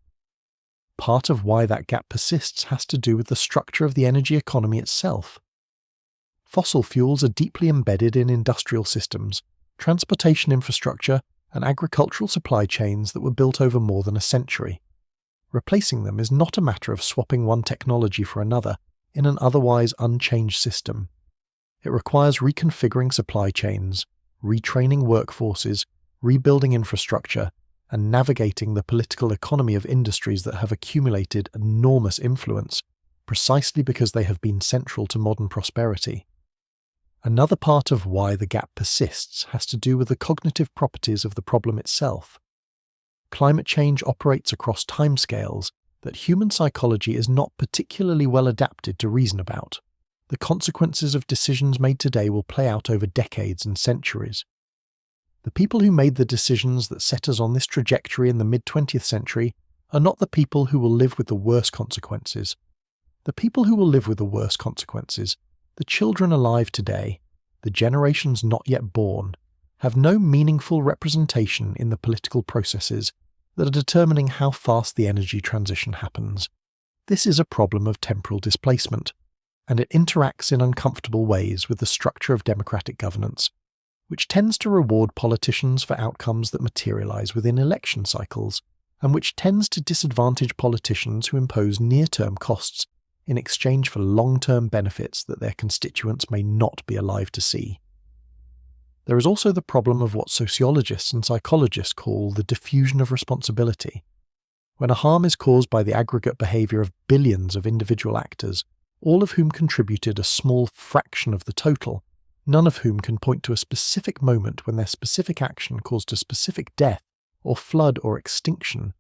Part of why that gap persists has to do with the structure of the energy economy itself. Fossil fuels are deeply embedded in industrial systems, transportation infrastructure, and agricultural supply chains that were built over more than a century. Replacing them is not a matter of swapping one technology for another in an otherwise unchanged system. It requires reconfiguring supply chains, retraining workforces, rebuilding infrastructure, and navigating the political economy of industries that have accumulated enormous influence, precisely because they have been central to modern prosperity. Another part of why the gap persists has to do with the cognitive properties of the problem itself. Climate change operates across timescales that human psychology is not particularly well adapted to reason about. The consequences of decisions made today will play out over decades and centuries. The people who made the decisions that set us on this trajectory in the mid-20th century are not the people who will live with the worst consequences. The people who will live with the worst consequences, the children alive today, the generations not yet born, have no meaningful representation in the political processes that are determining how fast the energy transition happens. This is a problem of temporal displacement, and it interacts in uncomfortable ways with the structure of democratic governance, which tends to reward politicians for outcomes that materialize within election cycles, and which tends to disadvantage politicians who impose near-term costs in exchange for long-term benefits that their constituents may not be alive to see. There is also the problem of what sociologists and psychologists call the diffusion of responsibility. When a harm is caused by the aggregate behaviour of billions of individual actors, all of whom contributed a small fraction of the total, none of whom can point to a specific moment when their specific action caused a specific death or flood or extinction,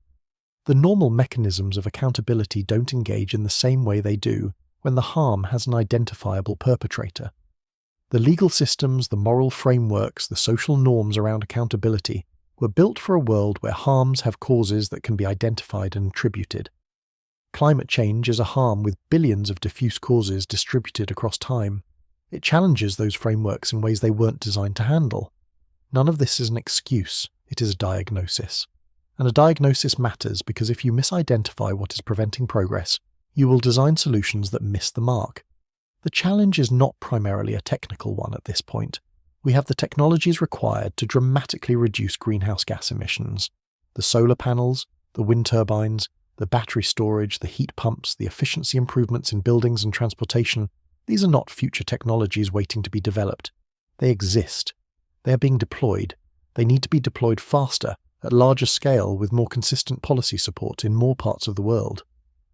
the normal mechanisms of accountability don't engage in the same way they do when the harm has an identifiable perpetrator. The legal systems, the moral frameworks, the social norms around accountability were built for a world where harms have causes that can be identified and attributed. Climate change is a harm with billions of diffuse causes distributed across time. It challenges those frameworks in ways they weren't designed to handle. None of this is an excuse, it is a diagnosis. And a diagnosis matters because if you misidentify what is preventing progress, you will design solutions that miss the mark. The challenge is not primarily a technical one at this point. We have the technologies required to dramatically reduce greenhouse gas emissions. The solar panels, the wind turbines, the battery storage, the heat pumps, the efficiency improvements in buildings and transportation, these are not future technologies waiting to be developed. They exist. They are being deployed. They need to be deployed faster, at larger scale, with more consistent policy support in more parts of the world.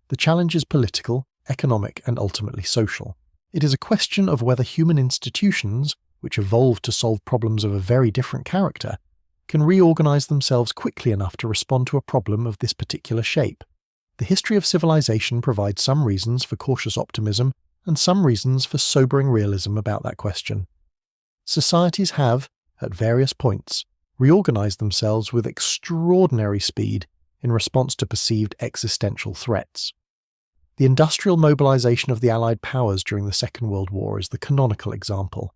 The challenge is political, economic, and ultimately social. It is a question of whether human institutions, which evolved to solve problems of a very different character, can reorganize themselves quickly enough to respond to a problem of this particular shape. The history of civilization provides some reasons for cautious optimism and some reasons for sobering realism about that question. Societies have, at various points, reorganized themselves with extraordinary speed in response to perceived existential threats. The industrial mobilization of the Allied powers during the Second World War is the canonical example.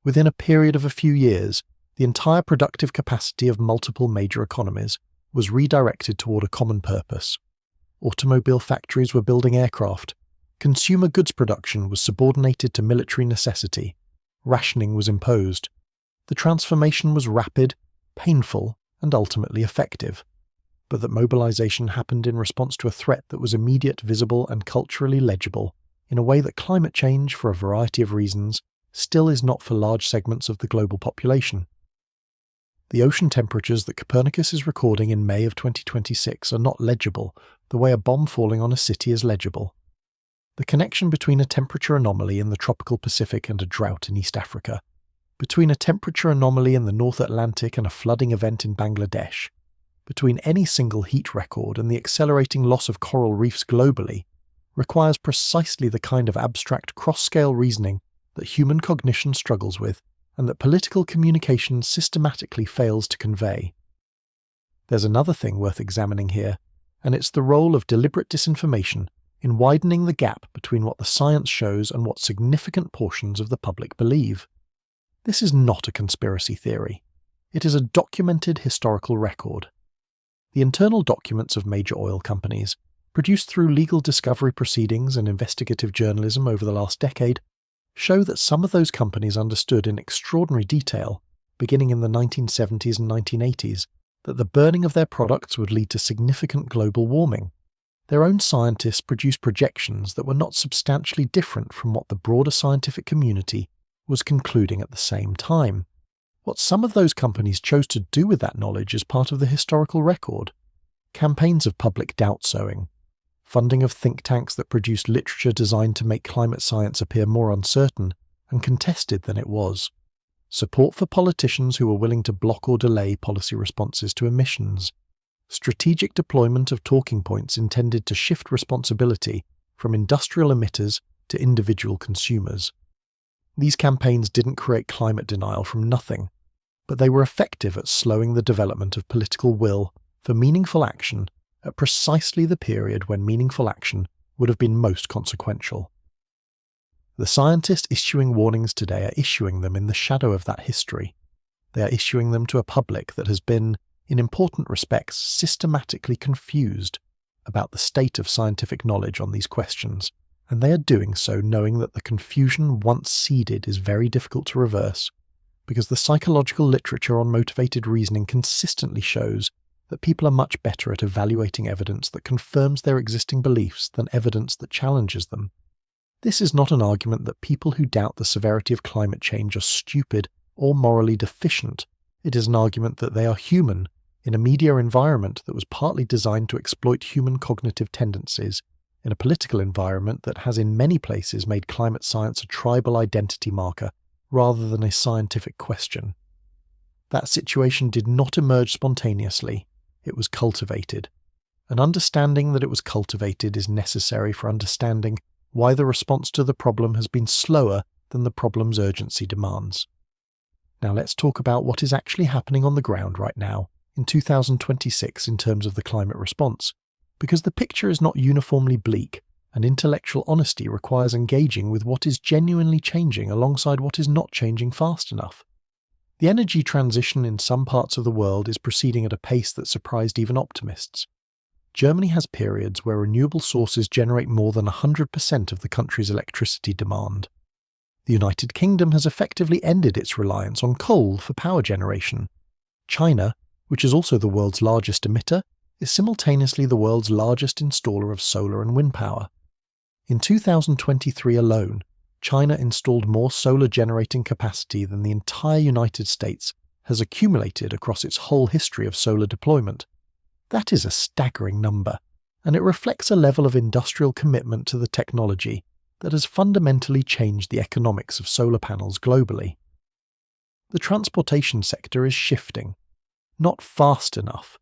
Within a period of a few years, the entire productive capacity of multiple major economies was redirected toward a common purpose. Automobile factories were building aircraft. Consumer goods production was subordinated to military necessity. Rationing was imposed. The transformation was rapid, painful, and ultimately effective. But that mobilization happened in response to a threat that was immediate, visible, and culturally legible, in a way that climate change, for a variety of reasons, still is not for large segments of the global population. The ocean temperatures that Copernicus is recording in May of 2026 are not legible, the way a bomb falling on a city is legible. The connection between a temperature anomaly in the tropical Pacific and a drought in East Africa, between a temperature anomaly in the North Atlantic and a flooding event in Bangladesh, between any single heat record and the accelerating loss of coral reefs globally, requires precisely the kind of abstract cross-scale reasoning that human cognition struggles with and that political communication systematically fails to convey. There's another thing worth examining here, and it's the role of deliberate disinformation in widening the gap between what the science shows and what significant portions of the public believe. This is not a conspiracy theory. It is a documented historical record. The internal documents of major oil companies, produced through legal discovery proceedings and investigative journalism over the last decade, show that some of those companies understood in extraordinary detail, beginning in the 1970s and 1980s, that the burning of their products would lead to significant global warming. Their own scientists produced projections that were not substantially different from what the broader scientific community was concluding at the same time. What some of those companies chose to do with that knowledge is part of the historical record. Campaigns of public doubt-sowing, funding of think tanks that produced literature designed to make climate science appear more uncertain and contested than it was, support for politicians who were willing to block or delay policy responses to emissions, strategic deployment of talking points intended to shift responsibility from industrial emitters to individual consumers. These campaigns didn't create climate denial from nothing, but they were effective at slowing the development of political will for meaningful action at precisely the period when meaningful action would have been most consequential. The scientists issuing warnings today are issuing them in the shadow of that history. They are issuing them to a public that has been, in important respects, systematically confused about the state of scientific knowledge on these questions, and they are doing so knowing that the confusion once seeded is very difficult to reverse, because the psychological literature on motivated reasoning consistently shows that people are much better at evaluating evidence that confirms their existing beliefs than evidence that challenges them. This is not an argument that people who doubt the severity of climate change are stupid or morally deficient. It is an argument that they are human in a media environment that was partly designed to exploit human cognitive tendencies, in a political environment that has in many places made climate science a tribal identity marker rather than a scientific question. That situation did not emerge spontaneously, it was cultivated. An understanding that it was cultivated is necessary for understanding why the response to the problem has been slower than the problem's urgency demands. Now let's talk about what is actually happening on the ground right now, in 2026 in terms of the climate response, because the picture is not uniformly bleak, and intellectual honesty requires engaging with what is genuinely changing alongside what is not changing fast enough. The energy transition in some parts of the world is proceeding at a pace that surprised even optimists. Germany has periods where renewable sources generate more than 100% of the country's electricity demand. The United Kingdom has effectively ended its reliance on coal for power generation. China, which is also the world's largest emitter, is simultaneously the world's largest installer of solar and wind power. In 2023 alone, China installed more solar generating capacity than the entire United States has accumulated across its whole history of solar deployment. That is a staggering number, and it reflects a level of industrial commitment to the technology that has fundamentally changed the economics of solar panels globally. The transportation sector is shifting. Not fast enough,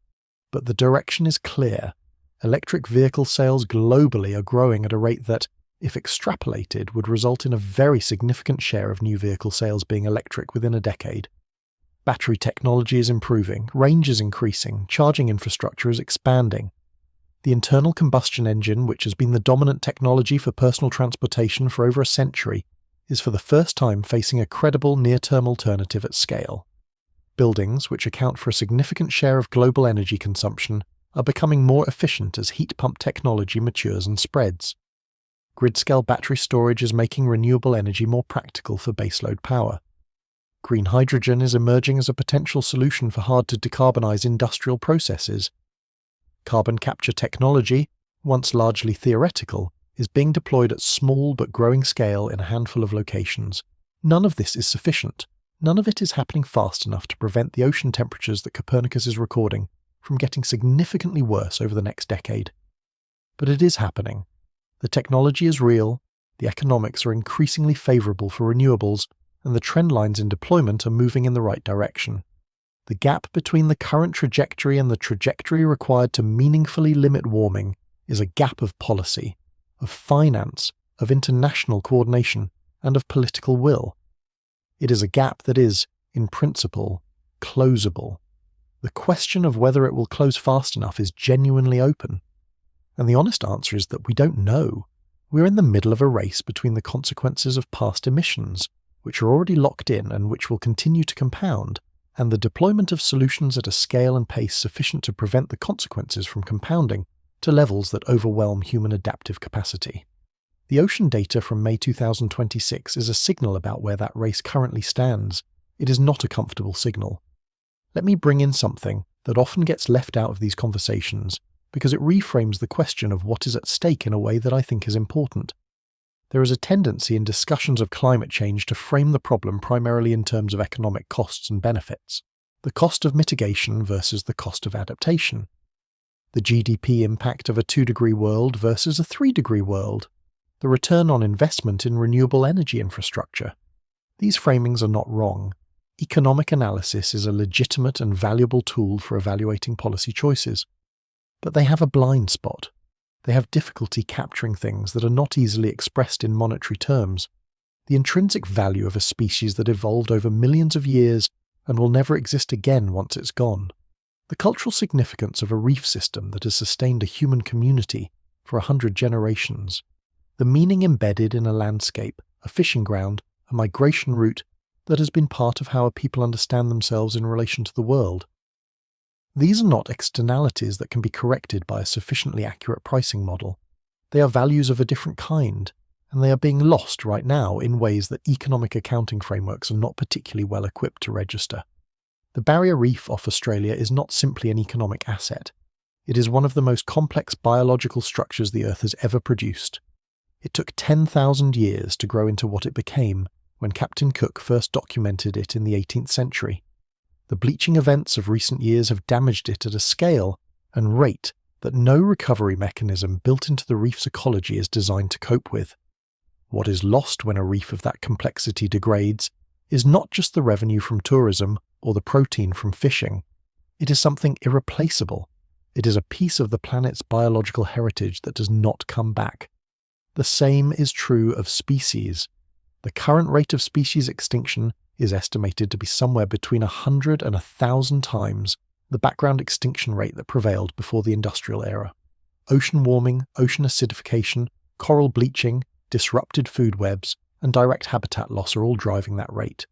but the direction is clear. Electric vehicle sales globally are growing at a rate that, if extrapolated, would result in a very significant share of new vehicle sales being electric within a decade. Battery technology is improving, range is increasing, charging infrastructure is expanding. The internal combustion engine, which has been the dominant technology for personal transportation for over a century, is for the first time facing a credible near-term alternative at scale. Buildings, which account for a significant share of global energy consumption, are becoming more efficient as heat pump technology matures and spreads. Grid-scale battery storage is making renewable energy more practical for baseload power. Green hydrogen is emerging as a potential solution for hard-to-decarbonize industrial processes. Carbon capture technology, once largely theoretical, is being deployed at small but growing scale in a handful of locations. None of this is sufficient. None of it is happening fast enough to prevent the ocean temperatures that Copernicus is recording from getting significantly worse over the next decade. But it is happening. The technology is real, the economics are increasingly favourable for renewables, and the trend lines in deployment are moving in the right direction. The gap between the current trajectory and the trajectory required to meaningfully limit warming is a gap of policy, of finance, of international coordination, and of political will. It is a gap that is, in principle, closable. The question of whether it will close fast enough is genuinely open. And the honest answer is that we don't know. We're in the middle of a race between the consequences of past emissions, which are already locked in and which will continue to compound, and the deployment of solutions at a scale and pace sufficient to prevent the consequences from compounding to levels that overwhelm human adaptive capacity. The ocean data from May 2026 is a signal about where that race currently stands. It is not a comfortable signal. Let me bring in something that often gets left out of these conversations because it reframes the question of what is at stake in a way that I think is important. There is a tendency in discussions of climate change to frame the problem primarily in terms of economic costs and benefits, the cost of mitigation versus the cost of adaptation, the GDP impact of a 2-degree world versus a 3-degree world, the return on investment in renewable energy infrastructure. These framings are not wrong. Economic analysis is a legitimate and valuable tool for evaluating policy choices. But they have a blind spot. They have difficulty capturing things that are not easily expressed in monetary terms. The intrinsic value of a species that evolved over millions of years and will never exist again once it's gone. The cultural significance of a reef system that has sustained a human community for 100 generations. The meaning embedded in a landscape, a fishing ground, a migration route that has been part of how a people understand themselves in relation to the world. These are not externalities that can be corrected by a sufficiently accurate pricing model. They are values of a different kind, and they are being lost right now in ways that economic accounting frameworks are not particularly well equipped to register. The barrier reef off Australia is not simply an economic asset. It is one of the most complex biological structures the Earth has ever produced. It took 10,000 years to grow into what it became when Captain Cook first documented it in the 18th century. The bleaching events of recent years have damaged it at a scale and rate that no recovery mechanism built into the reef's ecology is designed to cope with. What is lost when a reef of that complexity degrades is not just the revenue from tourism or the protein from fishing. It is something irreplaceable. It is a piece of the planet's biological heritage that does not come back. The same is true of species. The current rate of species extinction is estimated to be somewhere between 100 and 1,000 times the background extinction rate that prevailed before the industrial era. Ocean warming, ocean acidification, coral bleaching, disrupted food webs, and direct habitat loss are all driving that rate.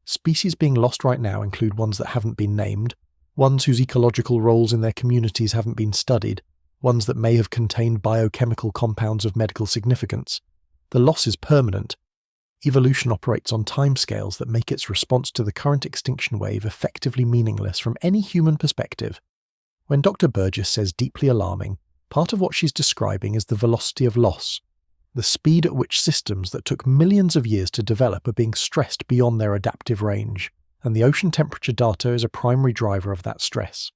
Species being lost right now include ones that haven't been named, ones whose ecological roles in their communities haven't been studied, ones that may have contained biochemical compounds of medical significance. The loss is permanent. Evolution operates on timescales that make its response to the current extinction wave effectively meaningless from any human perspective. When Dr. Burgess says deeply alarming, part of what she's describing is the velocity of loss, the speed at which systems that took millions of years to develop are being stressed beyond their adaptive range, and the ocean temperature data is a primary driver of that stress.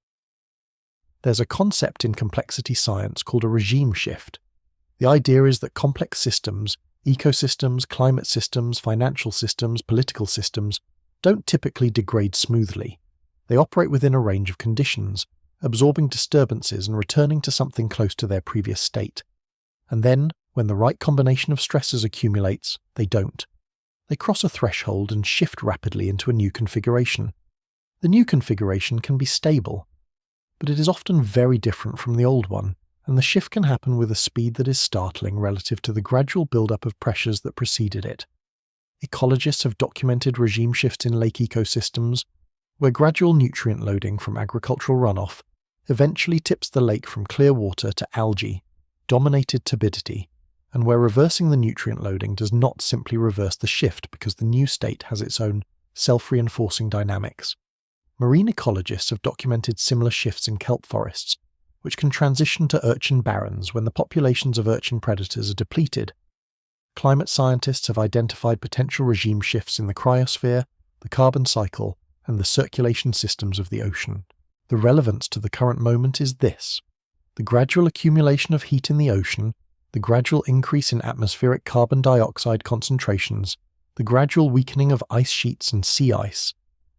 There's a concept in complexity science called a regime shift. The idea is that complex systems, ecosystems, climate systems, financial systems, political systems, don't typically degrade smoothly. They operate within a range of conditions, absorbing disturbances and returning to something close to their previous state. And then, when the right combination of stresses accumulates, they don't. They cross a threshold and shift rapidly into a new configuration. The new configuration can be stable, but it is often very different from the old one, and the shift can happen with a speed that is startling relative to the gradual build-up of pressures that preceded it. Ecologists have documented regime shifts in lake ecosystems, where gradual nutrient loading from agricultural runoff eventually tips the lake from clear water to algae, dominated turbidity, and where reversing the nutrient loading does not simply reverse the shift because the new state has its own self-reinforcing dynamics. Marine ecologists have documented similar shifts in kelp forests, which can transition to urchin barrens when the populations of urchin predators are depleted. Climate scientists have identified potential regime shifts in the cryosphere, the carbon cycle, and the circulation systems of the ocean. The relevance to the current moment is this: the gradual accumulation of heat in the ocean, the gradual increase in atmospheric carbon dioxide concentrations, the gradual weakening of ice sheets and sea ice.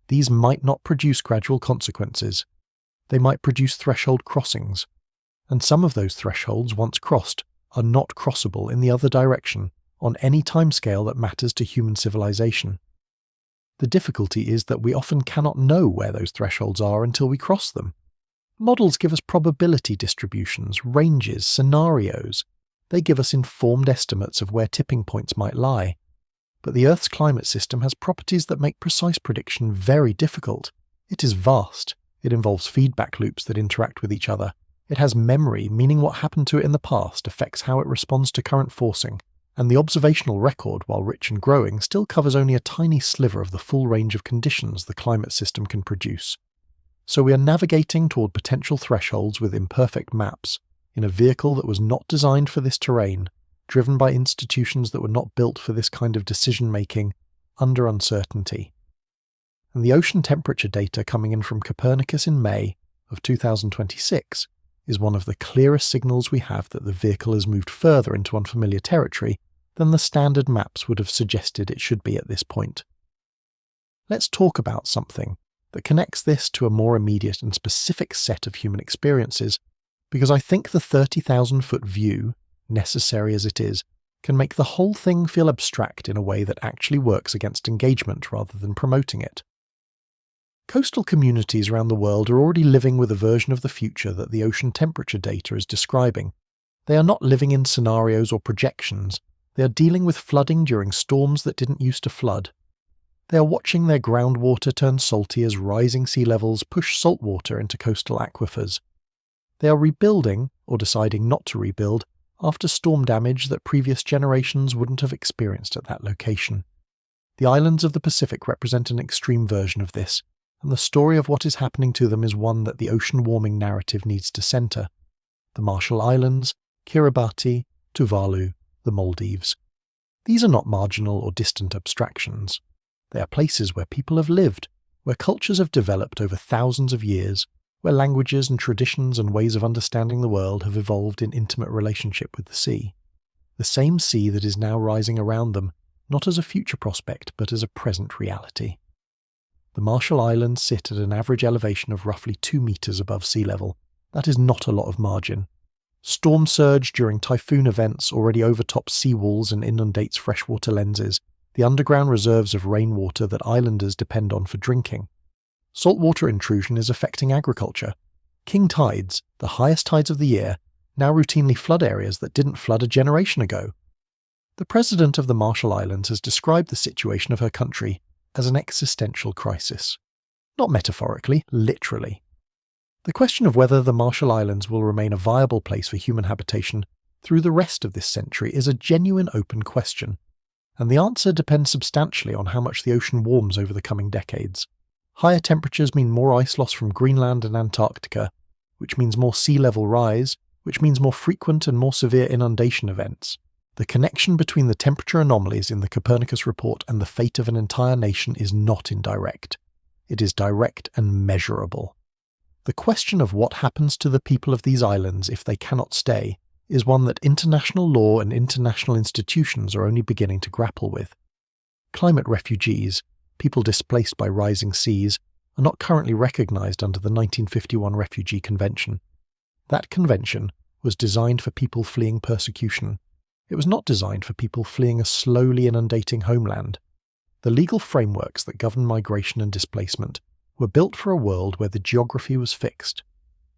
These might not produce gradual consequences. They might produce threshold crossings, and some of those thresholds, once crossed, are not crossable in the other direction on any timescale that matters to human civilization. The difficulty is that we often cannot know where those thresholds are until we cross them. Models give us probability distributions, ranges, scenarios. They give us informed estimates of where tipping points might lie. But the Earth's climate system has properties that make precise prediction very difficult. It is vast. It involves feedback loops that interact with each other. It has memory, meaning what happened to it in the past affects how it responds to current forcing. And the observational record, while rich and growing, still covers only a tiny sliver of the full range of conditions the climate system can produce. So we are navigating toward potential thresholds with imperfect maps, in a vehicle that was not designed for this terrain, driven by institutions that were not built for this kind of decision-making, under uncertainty. And the ocean temperature data coming in from Copernicus in May of 2026 is one of the clearest signals we have that the vehicle has moved further into unfamiliar territory than the standard maps would have suggested it should be at this point. Let's talk about something that connects this to a more immediate and specific set of human experiences, because I think the 30,000-foot view, necessary as it is, can make the whole thing feel abstract in a way that actually works against engagement rather than promoting it. Coastal communities around the world are already living with a version of the future that the ocean temperature data is describing. They are not living in scenarios or projections. They are dealing with flooding during storms that didn't used to flood. They are watching their groundwater turn salty as rising sea levels push salt water into coastal aquifers. They are rebuilding, or deciding not to rebuild, after storm damage that previous generations wouldn't have experienced at that location. The islands of the Pacific represent an extreme version of this, and the story of what is happening to them is one that the ocean warming narrative needs to centre. The Marshall Islands, Kiribati, Tuvalu, the Maldives. These are not marginal or distant abstractions. They are places where people have lived, where cultures have developed over thousands of years, where languages and traditions and ways of understanding the world have evolved in intimate relationship with the sea. The same sea that is now rising around them, not as a future prospect but as a present reality. The Marshall Islands sit at an average elevation of roughly 2 meters above sea level. That is not a lot of margin. Storm surge during typhoon events already overtops seawalls and inundates freshwater lenses, the underground reserves of rainwater that islanders depend on for drinking. Saltwater intrusion is affecting agriculture. King tides, the highest tides of the year, now routinely flood areas that didn't flood a generation ago. The president of the Marshall Islands has described the situation of her country as an existential crisis. Not metaphorically, literally. The question of whether the Marshall Islands will remain a viable place for human habitation through the rest of this century is a genuine open question, and the answer depends substantially on how much the ocean warms over the coming decades. Higher temperatures mean more ice loss from Greenland and Antarctica, which means more sea level rise, which means more frequent and more severe inundation events. The connection between the temperature anomalies in the Copernicus report and the fate of an entire nation is not indirect. It is direct and measurable. The question of what happens to the people of these islands if they cannot stay is one that international law and international institutions are only beginning to grapple with. Climate refugees, people displaced by rising seas, are not currently recognized under the 1951 Refugee Convention. That convention was designed for people fleeing persecution. It was not designed for people fleeing a slowly inundating homeland. The legal frameworks that govern migration and displacement were built for a world where the geography was fixed.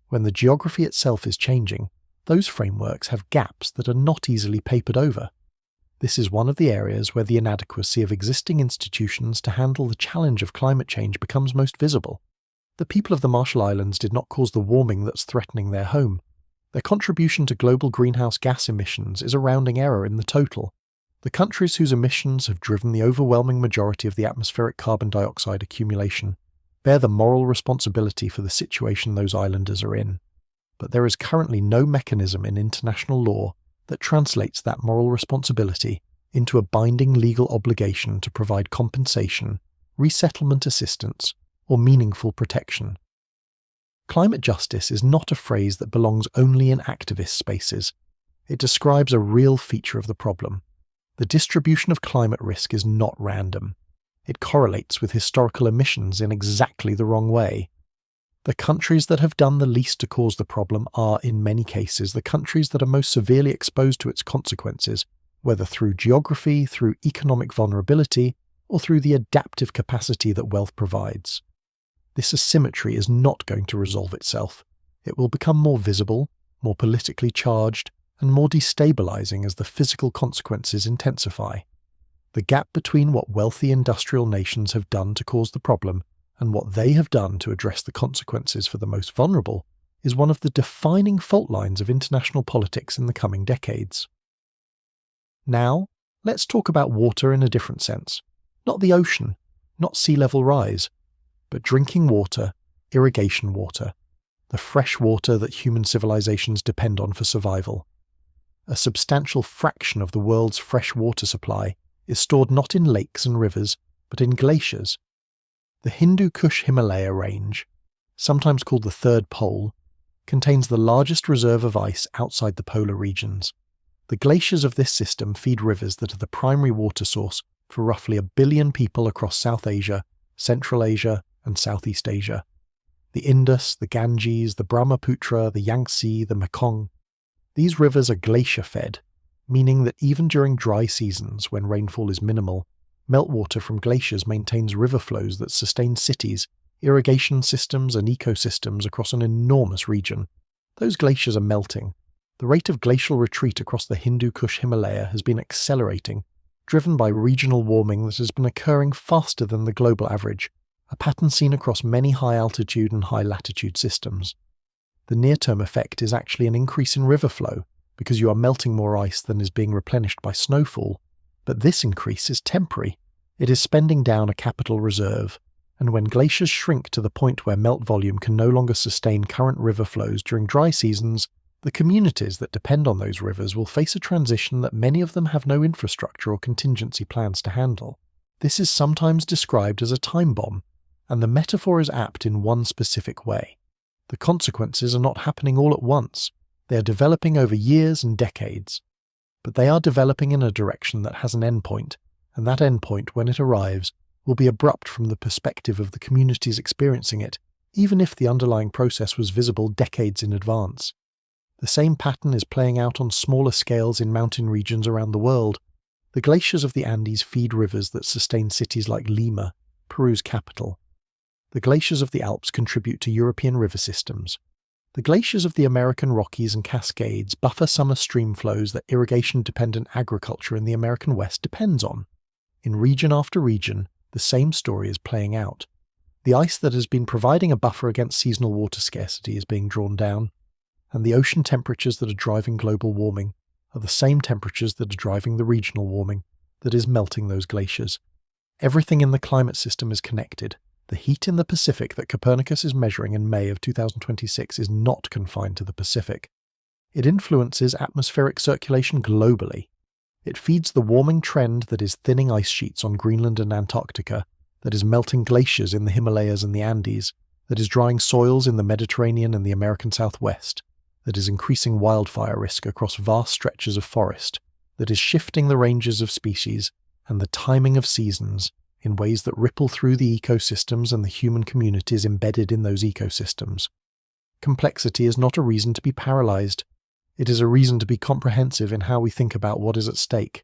When the geography itself is changing, those frameworks have gaps that are not easily papered over. This is one of the areas where the inadequacy of existing institutions to handle the challenge of climate change becomes most visible. The people of the Marshall Islands did not cause the warming that's threatening their home. Their contribution to global greenhouse gas emissions is a rounding error in the total. The countries whose emissions have driven the overwhelming majority of the atmospheric carbon dioxide accumulation bear the moral responsibility for the situation those islanders are in. But there is currently no mechanism in international law that translates that moral responsibility into a binding legal obligation to provide compensation, resettlement assistance, or meaningful protection. Climate justice is not a phrase that belongs only in activist spaces. It describes a real feature of the problem. The distribution of climate risk is not random. It correlates with historical emissions in exactly the wrong way. The countries that have done the least to cause the problem are, in many cases, the countries that are most severely exposed to its consequences, whether through geography, through economic vulnerability, or through the adaptive capacity that wealth provides. This asymmetry is not going to resolve itself. It will become more visible, more politically charged, and more destabilizing as the physical consequences intensify. The gap between what wealthy industrial nations have done to cause the problem and what they have done to address the consequences for the most vulnerable is one of the defining fault lines of international politics in the coming decades. Now, let's talk about water in a different sense. Not the ocean, not sea level rise, but drinking water, irrigation water, the fresh water that human civilizations depend on for survival. A substantial fraction of the world's fresh water supply is stored not in lakes and rivers, but in glaciers. The Hindu Kush Himalaya range, sometimes called the Third Pole, contains the largest reserve of ice outside the polar regions. The glaciers of this system feed rivers that are the primary water source for roughly 1 billion people across South Asia, Central Asia, and Southeast Asia. The Indus, the Ganges, the Brahmaputra, the Yangtze, the Mekong. These rivers are glacier-fed, meaning that even during dry seasons when rainfall is minimal, meltwater from glaciers maintains river flows that sustain cities, irrigation systems, and ecosystems across an enormous region. Those glaciers are melting. The rate of glacial retreat across the Hindu Kush Himalaya has been accelerating, driven by regional warming that has been occurring faster than the global average, a pattern seen across many high-altitude and high-latitude systems. The near-term effect is actually an increase in river flow, because you are melting more ice than is being replenished by snowfall. But this increase is temporary. It is spending down a capital reserve, and when glaciers shrink to the point where melt volume can no longer sustain current river flows during dry seasons, the communities that depend on those rivers will face a transition that many of them have no infrastructure or contingency plans to handle. This is sometimes described as a time bomb, and the metaphor is apt in one specific way. The consequences are not happening all at once. They are developing over years and decades. But they are developing in a direction that has an endpoint, and that endpoint, when it arrives, will be abrupt from the perspective of the communities experiencing it, even if the underlying process was visible decades in advance. The same pattern is playing out on smaller scales in mountain regions around the world. The glaciers of the Andes feed rivers that sustain cities like Lima, Peru's capital. The glaciers of the Alps contribute to European river systems. The glaciers of the American Rockies and Cascades buffer summer stream flows that irrigation-dependent agriculture in the American West depends on. In region after region, the same story is playing out. The ice that has been providing a buffer against seasonal water scarcity is being drawn down, and the ocean temperatures that are driving global warming are the same temperatures that are driving the regional warming that is melting those glaciers. Everything in the climate system is connected. The heat in the Pacific that Copernicus is measuring in May of 2026 is not confined to the Pacific. It influences atmospheric circulation globally. It feeds the warming trend that is thinning ice sheets on Greenland and Antarctica, that is melting glaciers in the Himalayas and the Andes, that is drying soils in the Mediterranean and the American Southwest, that is increasing wildfire risk across vast stretches of forest, that is shifting the ranges of species and the timing of seasons in ways that ripple through the ecosystems and the human communities embedded in those ecosystems. Complexity is not a reason to be paralyzed. It is a reason to be comprehensive in how we think about what is at stake.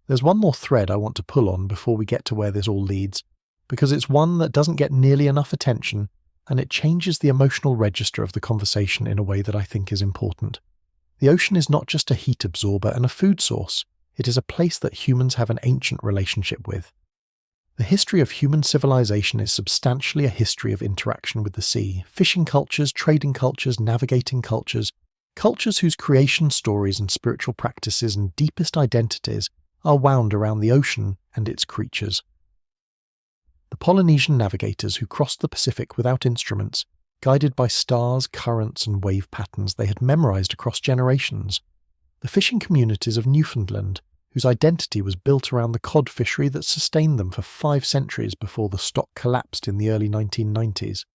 There's one more thread I want to pull on before we get to where this all leads, because it's one that doesn't get nearly enough attention, and it changes the emotional register of the conversation in a way that I think is important. The ocean is not just a heat absorber and a food source. It is a place that humans have an ancient relationship with. The history of human civilization is substantially a history of interaction with the sea, fishing cultures, trading cultures, navigating cultures, cultures whose creation stories and spiritual practices and deepest identities are wound around the ocean and its creatures. The Polynesian navigators who crossed the Pacific without instruments, guided by stars, currents, and wave patterns they had memorized across generations. The fishing communities of Newfoundland, whose identity was built around the cod fishery that sustained them for 5 centuries before the stock collapsed in the early 1990s.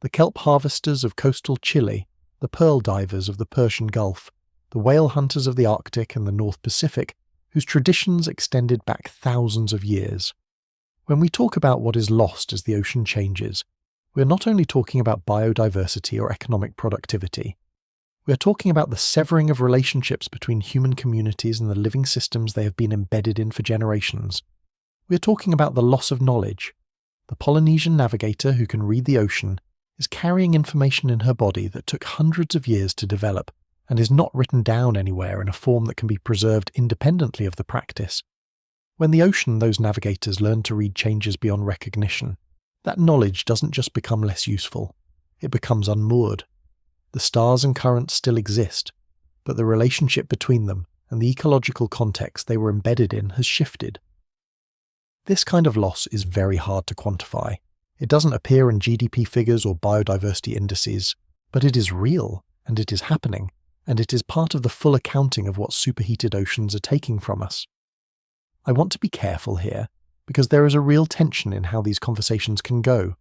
The kelp harvesters of coastal Chile, the pearl divers of the Persian Gulf, the whale hunters of the Arctic and the North Pacific, whose traditions extended back thousands of years. When we talk about what is lost as the ocean changes, we are not only talking about biodiversity or economic productivity. We are talking about the severing of relationships between human communities and the living systems they have been embedded in for generations. We are talking about the loss of knowledge. The Polynesian navigator who can read the ocean is carrying information in her body that took hundreds of years to develop and is not written down anywhere in a form that can be preserved independently of the practice. When the ocean those navigators learn to read changes beyond recognition, that knowledge doesn't just become less useful, it becomes unmoored. The stars and currents still exist, but the relationship between them and the ecological context they were embedded in has shifted. This kind of loss is very hard to quantify. It doesn't appear in GDP figures or biodiversity indices, but it is real, and it is happening, and it is part of the full accounting of what superheated oceans are taking from us. I want to be careful here, because there is a real tension in how these conversations can go.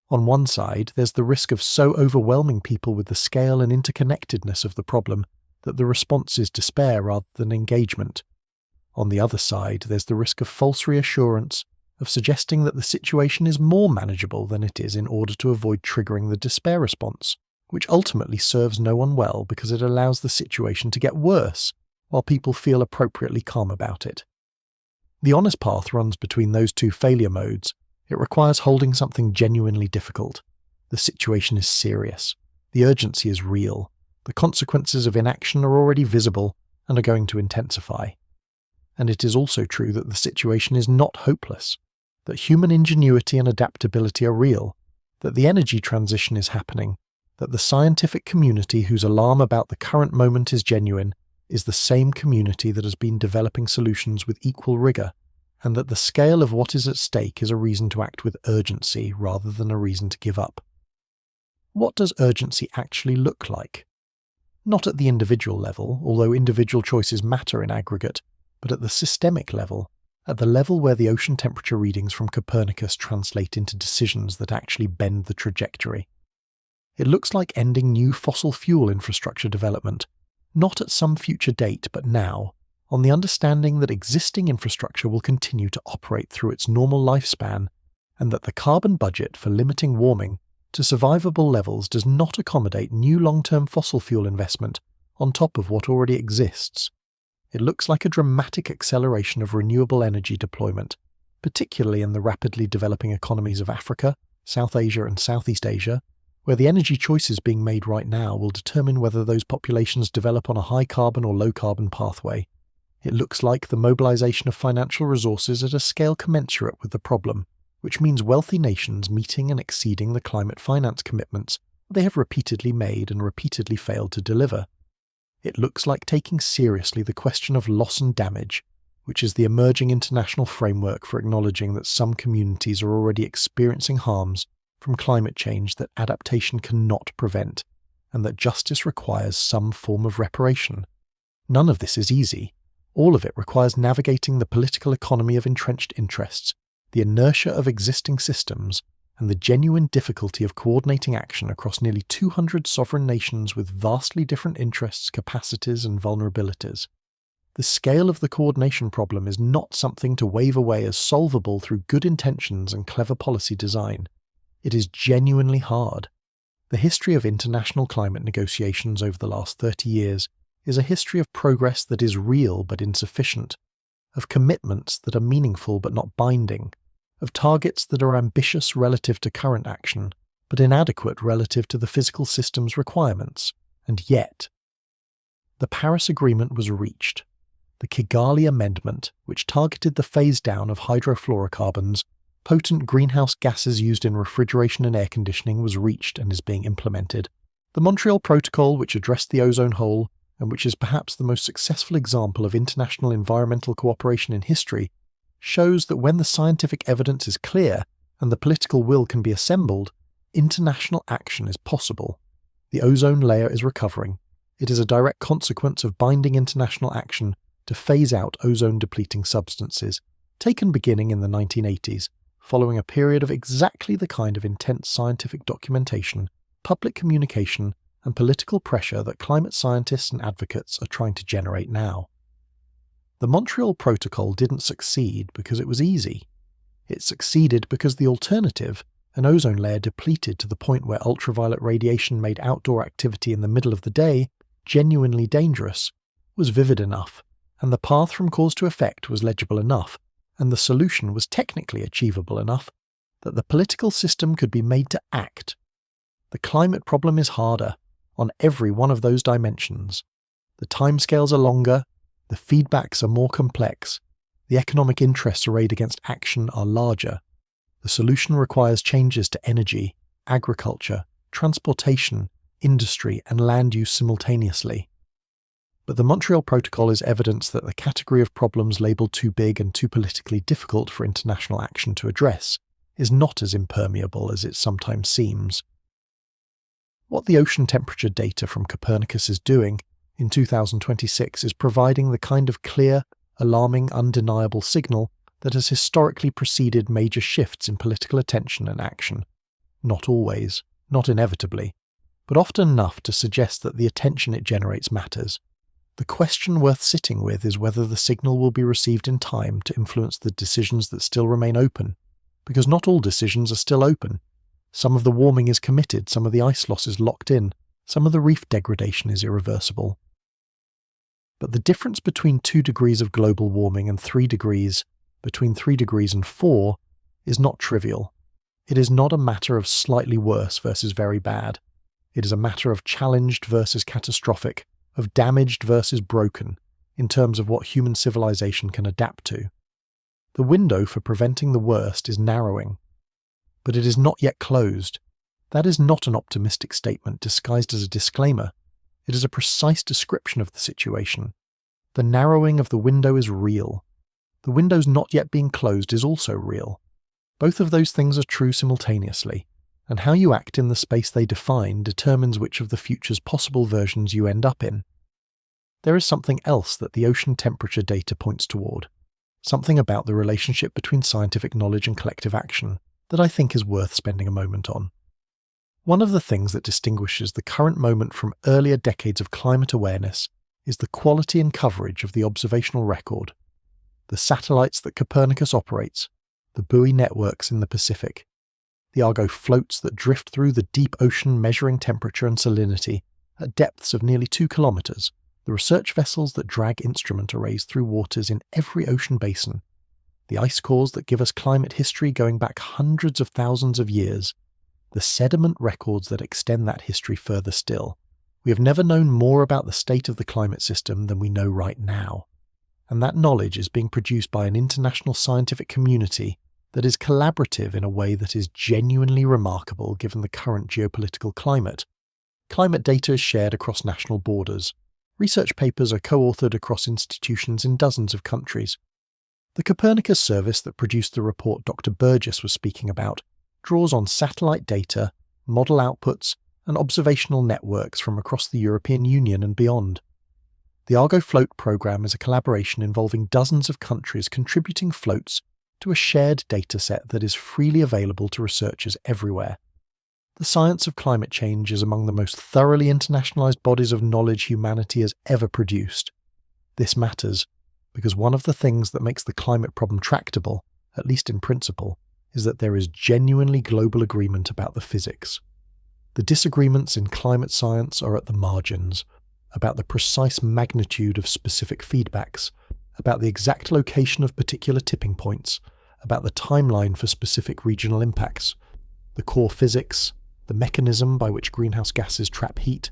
On one side, there's the risk of so overwhelming people with the scale and interconnectedness of the problem that the response is despair rather than engagement. On the other side, there's the risk of false reassurance, of suggesting that the situation is more manageable than it is in order to avoid triggering the despair response, which ultimately serves no one well because it allows the situation to get worse, while people feel appropriately calm about it. The honest path runs between those two failure modes. It requires holding something genuinely difficult. The situation is serious. The urgency is real. The consequences of inaction are already visible and are going to intensify. And it is also true that the situation is not hopeless, that human ingenuity and adaptability are real, that the energy transition is happening, that the scientific community whose alarm about the current moment is genuine is the same community that has been developing solutions with equal rigor, and that the scale of what is at stake is a reason to act with urgency rather than a reason to give up. What does urgency actually look like? Not at the individual level, although individual choices matter in aggregate, but at the systemic level, at the level where the ocean temperature readings from Copernicus translate into decisions that actually bend the trajectory. It looks like ending new fossil fuel infrastructure development, not at some future date but now, on the understanding that existing infrastructure will continue to operate through its normal lifespan, and that the carbon budget for limiting warming to survivable levels does not accommodate new long-term fossil fuel investment on top of what already exists. It looks like a dramatic acceleration of renewable energy deployment, particularly in the rapidly developing economies of Africa, South Asia and Southeast Asia, where the energy choices being made right now will determine whether those populations develop on a high-carbon or low-carbon pathway. It looks like the mobilization of financial resources at a scale commensurate with the problem, which means wealthy nations meeting and exceeding the climate finance commitments they have repeatedly made and repeatedly failed to deliver. It looks like taking seriously the question of loss and damage, which is the emerging international framework for acknowledging that some communities are already experiencing harms from climate change that adaptation cannot prevent, and that justice requires some form of reparation. None of this is easy. All of it requires navigating the political economy of entrenched interests, the inertia of existing systems, and the genuine difficulty of coordinating action across nearly 200 sovereign nations with vastly different interests, capacities, and vulnerabilities. The scale of the coordination problem is not something to wave away as solvable through good intentions and clever policy design. It is genuinely hard. The history of international climate negotiations over the last 30 years is a history of progress that is real but insufficient, of commitments that are meaningful but not binding, of targets that are ambitious relative to current action, but inadequate relative to the physical system's requirements. And yet, the Paris Agreement was reached. The Kigali Amendment, which targeted the phase-down of hydrofluorocarbons, potent greenhouse gases used in refrigeration and air conditioning, was reached and is being implemented. The Montreal Protocol, which addressed the ozone hole, and which is perhaps the most successful example of international environmental cooperation in history, shows that when the scientific evidence is clear and the political will can be assembled, international action is possible. The ozone layer is recovering. It is a direct consequence of binding international action to phase out ozone-depleting substances, taken beginning in the 1980s, following a period of exactly the kind of intense scientific documentation, public communication, and political pressure that climate scientists and advocates are trying to generate now. The Montreal Protocol didn't succeed because it was easy. It succeeded because the alternative, an ozone layer depleted to the point where ultraviolet radiation made outdoor activity in the middle of the day genuinely dangerous, was vivid enough, and the path from cause to effect was legible enough, and the solution was technically achievable enough that the political system could be made to act. The climate problem is harder, on every one of those dimensions. The timescales are longer, the feedbacks are more complex, the economic interests arrayed against action are larger. The solution requires changes to energy, agriculture, transportation, industry, and land use simultaneously. But the Montreal Protocol is evidence that the category of problems labelled too big and too politically difficult for international action to address is not as impermeable as it sometimes seems. What the ocean temperature data from Copernicus is doing in 2026 is providing the kind of clear, alarming, undeniable signal that has historically preceded major shifts in political attention and action. Not always, not inevitably, but often enough to suggest that the attention it generates matters. The question worth sitting with is whether the signal will be received in time to influence the decisions that still remain open, because not all decisions are still open. Some of the warming is committed, some of the ice loss is locked in, some of the reef degradation is irreversible. But the difference between 2 degrees of global warming and 3 degrees, between 3 degrees and 4, is not trivial. It is not a matter of slightly worse versus very bad. It is a matter of challenged versus catastrophic, of damaged versus broken, in terms of what human civilization can adapt to. The window for preventing the worst is narrowing. But it is not yet closed. That is not an optimistic statement disguised as a disclaimer. It is a precise description of the situation. The narrowing of the window is real. The windows not yet being closed is also real. Both of those things are true simultaneously, and how you act in the space they define determines which of the future's possible versions you end up in. There is something else that the ocean temperature data points toward, something about the relationship between scientific knowledge and collective action that I think is worth spending a moment on. One of the things that distinguishes the current moment from earlier decades of climate awareness is the quality and coverage of the observational record. The satellites that Copernicus operates, the buoy networks in the Pacific, the Argo floats that drift through the deep ocean measuring temperature and salinity at depths of nearly 2 kilometers, the research vessels that drag instrument arrays through waters in every ocean basin, the ice cores that give us climate history going back hundreds of thousands of years, the sediment records that extend that history further still. We have never known more about the state of the climate system than we know right now. And that knowledge is being produced by an international scientific community that is collaborative in a way that is genuinely remarkable given the current geopolitical climate. Climate data is shared across national borders. Research papers are co-authored across institutions in dozens of countries. The Copernicus service that produced the report Dr. Burgess was speaking about draws on satellite data, model outputs, and observational networks from across the European Union and beyond. The Argo Float program is a collaboration involving dozens of countries contributing floats to a shared dataset that is freely available to researchers everywhere. The science of climate change is among the most thoroughly internationalized bodies of knowledge humanity has ever produced. This matters because one of the things that makes the climate problem tractable, at least in principle, is that there is genuinely global agreement about the physics. The disagreements in climate science are at the margins, about the precise magnitude of specific feedbacks, about the exact location of particular tipping points, about the timeline for specific regional impacts, the core physics, the mechanism by which greenhouse gases trap heat,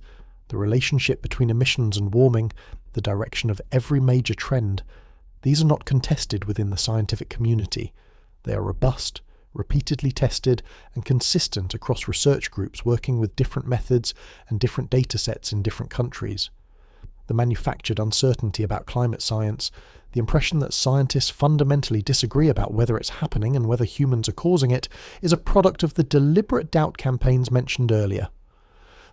the relationship between emissions and warming, the direction of every major trend. These are not contested within the scientific community. They are robust, repeatedly tested, and consistent across research groups working with different methods and different datasets in different countries. The manufactured uncertainty about climate science, the impression that scientists fundamentally disagree about whether it's happening and whether humans are causing it, is a product of the deliberate doubt campaigns mentioned earlier.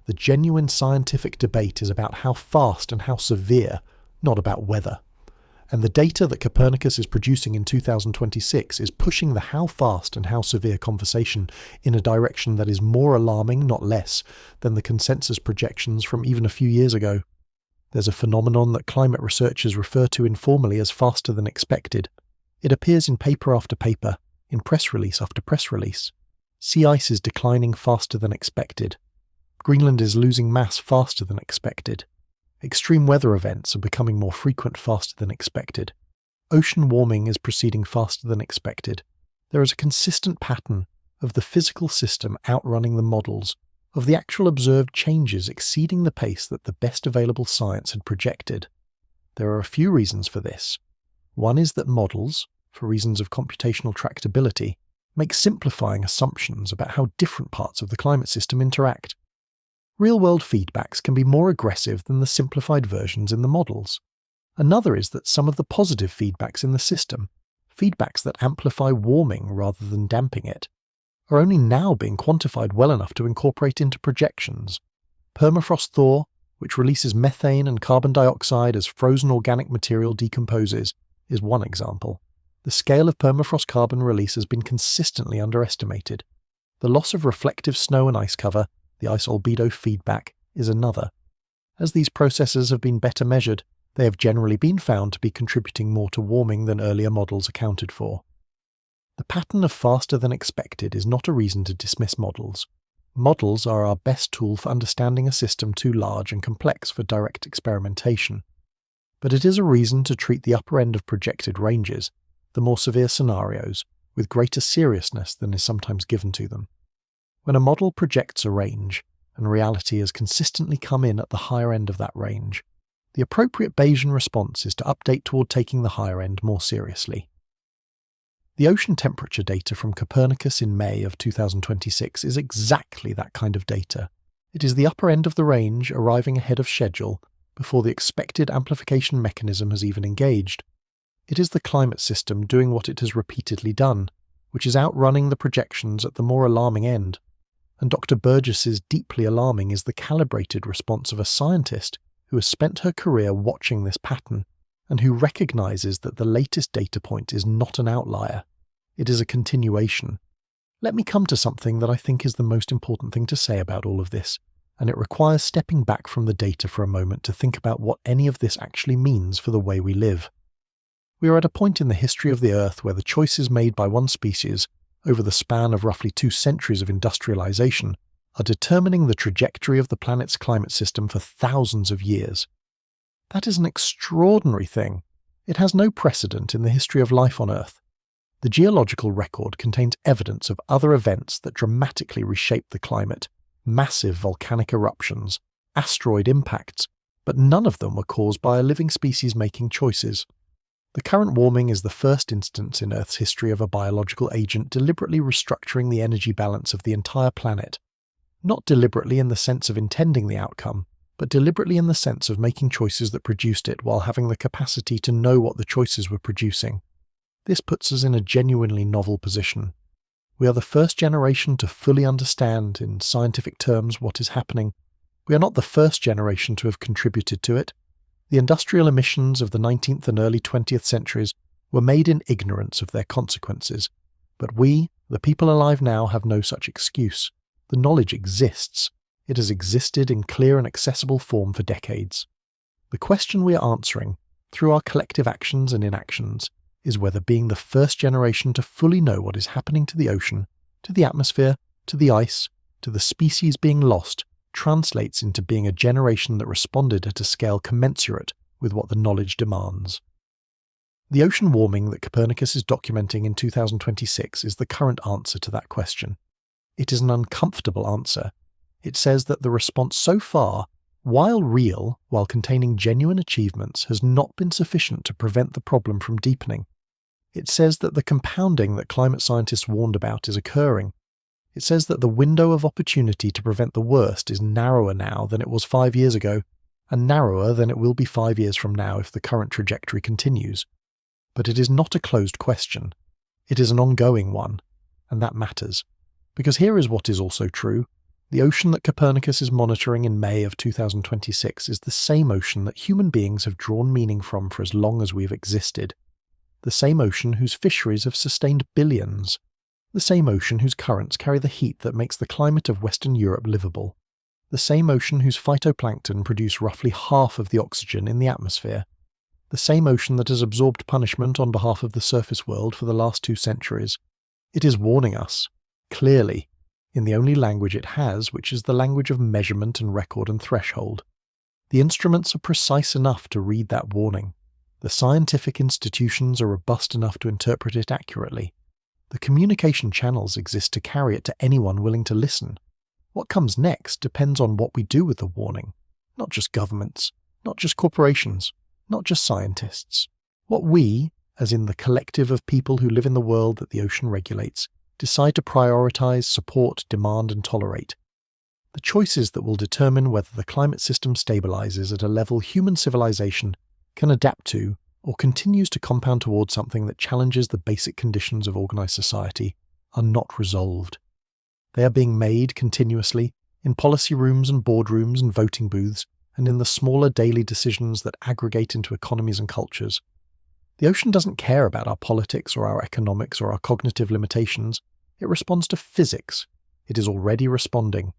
The genuine scientific debate is about how fast and how severe, not about whether. And the data that Copernicus is producing in 2026 is pushing the how fast and how severe conversation in a direction that is more alarming, not less, than the consensus projections from even a few years ago. There's a phenomenon that climate researchers refer to informally as faster than expected. It appears in paper after paper, in press release after press release. Sea ice is declining faster than expected. Greenland is losing mass faster than expected. Extreme weather events are becoming more frequent faster than expected. Ocean warming is proceeding faster than expected. There is a consistent pattern of the physical system outrunning the models, of the actual observed changes exceeding the pace that the best available science had projected. There are a few reasons for this. One is that models, for reasons of computational tractability, make simplifying assumptions about how different parts of the climate system interact. Real-world feedbacks can be more aggressive than the simplified versions in the models. Another is that some of the positive feedbacks in the system, feedbacks that amplify warming rather than damping it, are only now being quantified well enough to incorporate into projections. Permafrost thaw, which releases methane and carbon dioxide as frozen organic material decomposes, is one example. The scale of permafrost carbon release has been consistently underestimated. The loss of reflective snow and ice cover, the ice albedo feedback, is another. As these processes have been better measured, they have generally been found to be contributing more to warming than earlier models accounted for. The pattern of faster than expected is not a reason to dismiss models. Models are our best tool for understanding a system too large and complex for direct experimentation. But it is a reason to treat the upper end of projected ranges, the more severe scenarios, with greater seriousness than is sometimes given to them. When a model projects a range, and reality has consistently come in at the higher end of that range, the appropriate Bayesian response is to update toward taking the higher end more seriously. The ocean temperature data from Copernicus in May of 2026 is exactly that kind of data. It is the upper end of the range arriving ahead of schedule before the expected amplification mechanism has even engaged. It is the climate system doing what it has repeatedly done, which is outrunning the projections at the more alarming end. And Dr. Burgess's deeply alarming is the calibrated response of a scientist who has spent her career watching this pattern and who recognizes that the latest data point is not an outlier. It is a continuation. Let me come to something that I think is the most important thing to say about all of this, and it requires stepping back from the data for a moment to think about what any of this actually means for the way we live. We are at a point in the history of the Earth where the choices made by one species over the span of roughly 2 centuries of industrialization are determining the trajectory of the planet's climate system for thousands of years. That is an extraordinary thing. It has no precedent in the history of life on Earth. The geological record contains evidence of other events that dramatically reshaped the climate, massive volcanic eruptions, asteroid impacts, but none of them were caused by a living species making choices. The current warming is the first instance in Earth's history of a biological agent deliberately restructuring the energy balance of the entire planet. Not deliberately in the sense of intending the outcome, but deliberately in the sense of making choices that produced it while having the capacity to know what the choices were producing. This puts us in a genuinely novel position. We are the first generation to fully understand, in scientific terms, what is happening. We are not the first generation to have contributed to it. The industrial emissions of the 19th and early 20th centuries were made in ignorance of their consequences. But we, the people alive now, have no such excuse. The knowledge exists. It has existed in clear and accessible form for decades. The question we are answering, through our collective actions and inactions, is whether being the first generation to fully know what is happening to the ocean, to the atmosphere, to the ice, to the species being lost, translates into being a generation that responded at a scale commensurate with what the knowledge demands. The ocean warming that Copernicus is documenting in 2026 is the current answer to that question. It is an uncomfortable answer. It says that the response so far, while real, while containing genuine achievements, has not been sufficient to prevent the problem from deepening. It says that the compounding that climate scientists warned about is occurring. It says that the window of opportunity to prevent the worst is narrower now than it was 5 years ago, and narrower than it will be 5 years from now if the current trajectory continues. But it is not a closed question. It is an ongoing one, and that matters. Because here is what is also true. The ocean that Copernicus is monitoring in May of 2026 is the same ocean that human beings have drawn meaning from for as long as we have existed. The same ocean whose fisheries have sustained billions. The same ocean whose currents carry the heat that makes the climate of Western Europe livable. The same ocean whose phytoplankton produce roughly half of the oxygen in the atmosphere. The same ocean that has absorbed punishment on behalf of the surface world for the last 2 centuries. It is warning us, clearly, in the only language it has, which is the language of measurement and record and threshold. The instruments are precise enough to read that warning. The scientific institutions are robust enough to interpret it accurately. The communication channels exist to carry it to anyone willing to listen. What comes next depends on what we do with the warning. Not just governments, not just corporations, not just scientists. What we, as in the collective of people who live in the world that the ocean regulates, decide to prioritize, support, demand, and tolerate. The choices that will determine whether the climate system stabilizes at a level human civilization can adapt to or continues to compound towards something that challenges the basic conditions of organized society are not resolved. They are being made continuously in policy rooms and boardrooms and voting booths and in the smaller daily decisions that aggregate into economies and cultures. The ocean doesn't care about our politics or our economics or our cognitive limitations. It responds to physics. It is already responding.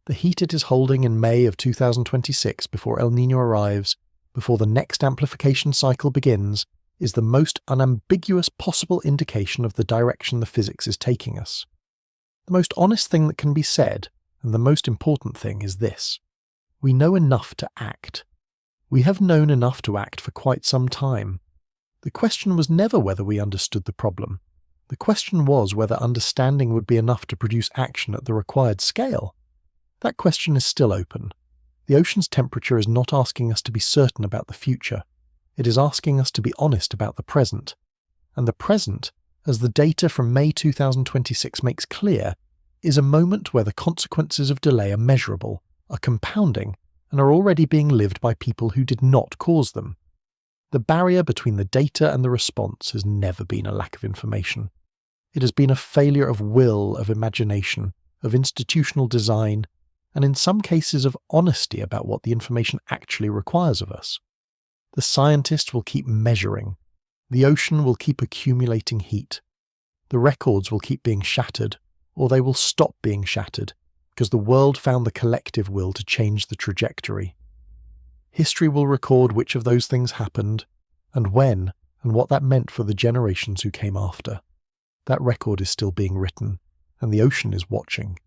The heat it is holding in May of 2026 before El Niño arrives, before the next amplification cycle begins, is the most unambiguous possible indication of the direction the physics is taking us. The most honest thing that can be said, and the most important thing, is this. We know enough to act. We have known enough to act for quite some time. The question was never whether we understood the problem. The question was whether understanding would be enough to produce action at the required scale. That question is still open. The ocean's temperature is not asking us to be certain about the future. It is asking us to be honest about the present. And the present, as the data from May 2026 makes clear, is a moment where the consequences of delay are measurable, are compounding, and are already being lived by people who did not cause them. The barrier between the data and the response has never been a lack of information. It has been a failure of will, of imagination, of institutional design, and in some cases of honesty about what the information actually requires of us. The scientists will keep measuring. The ocean will keep accumulating heat. The records will keep being shattered, or they will stop being shattered, because the world found the collective will to change the trajectory. History will record which of those things happened, and when, and what that meant for the generations who came after. That record is still being written, and the ocean is watching.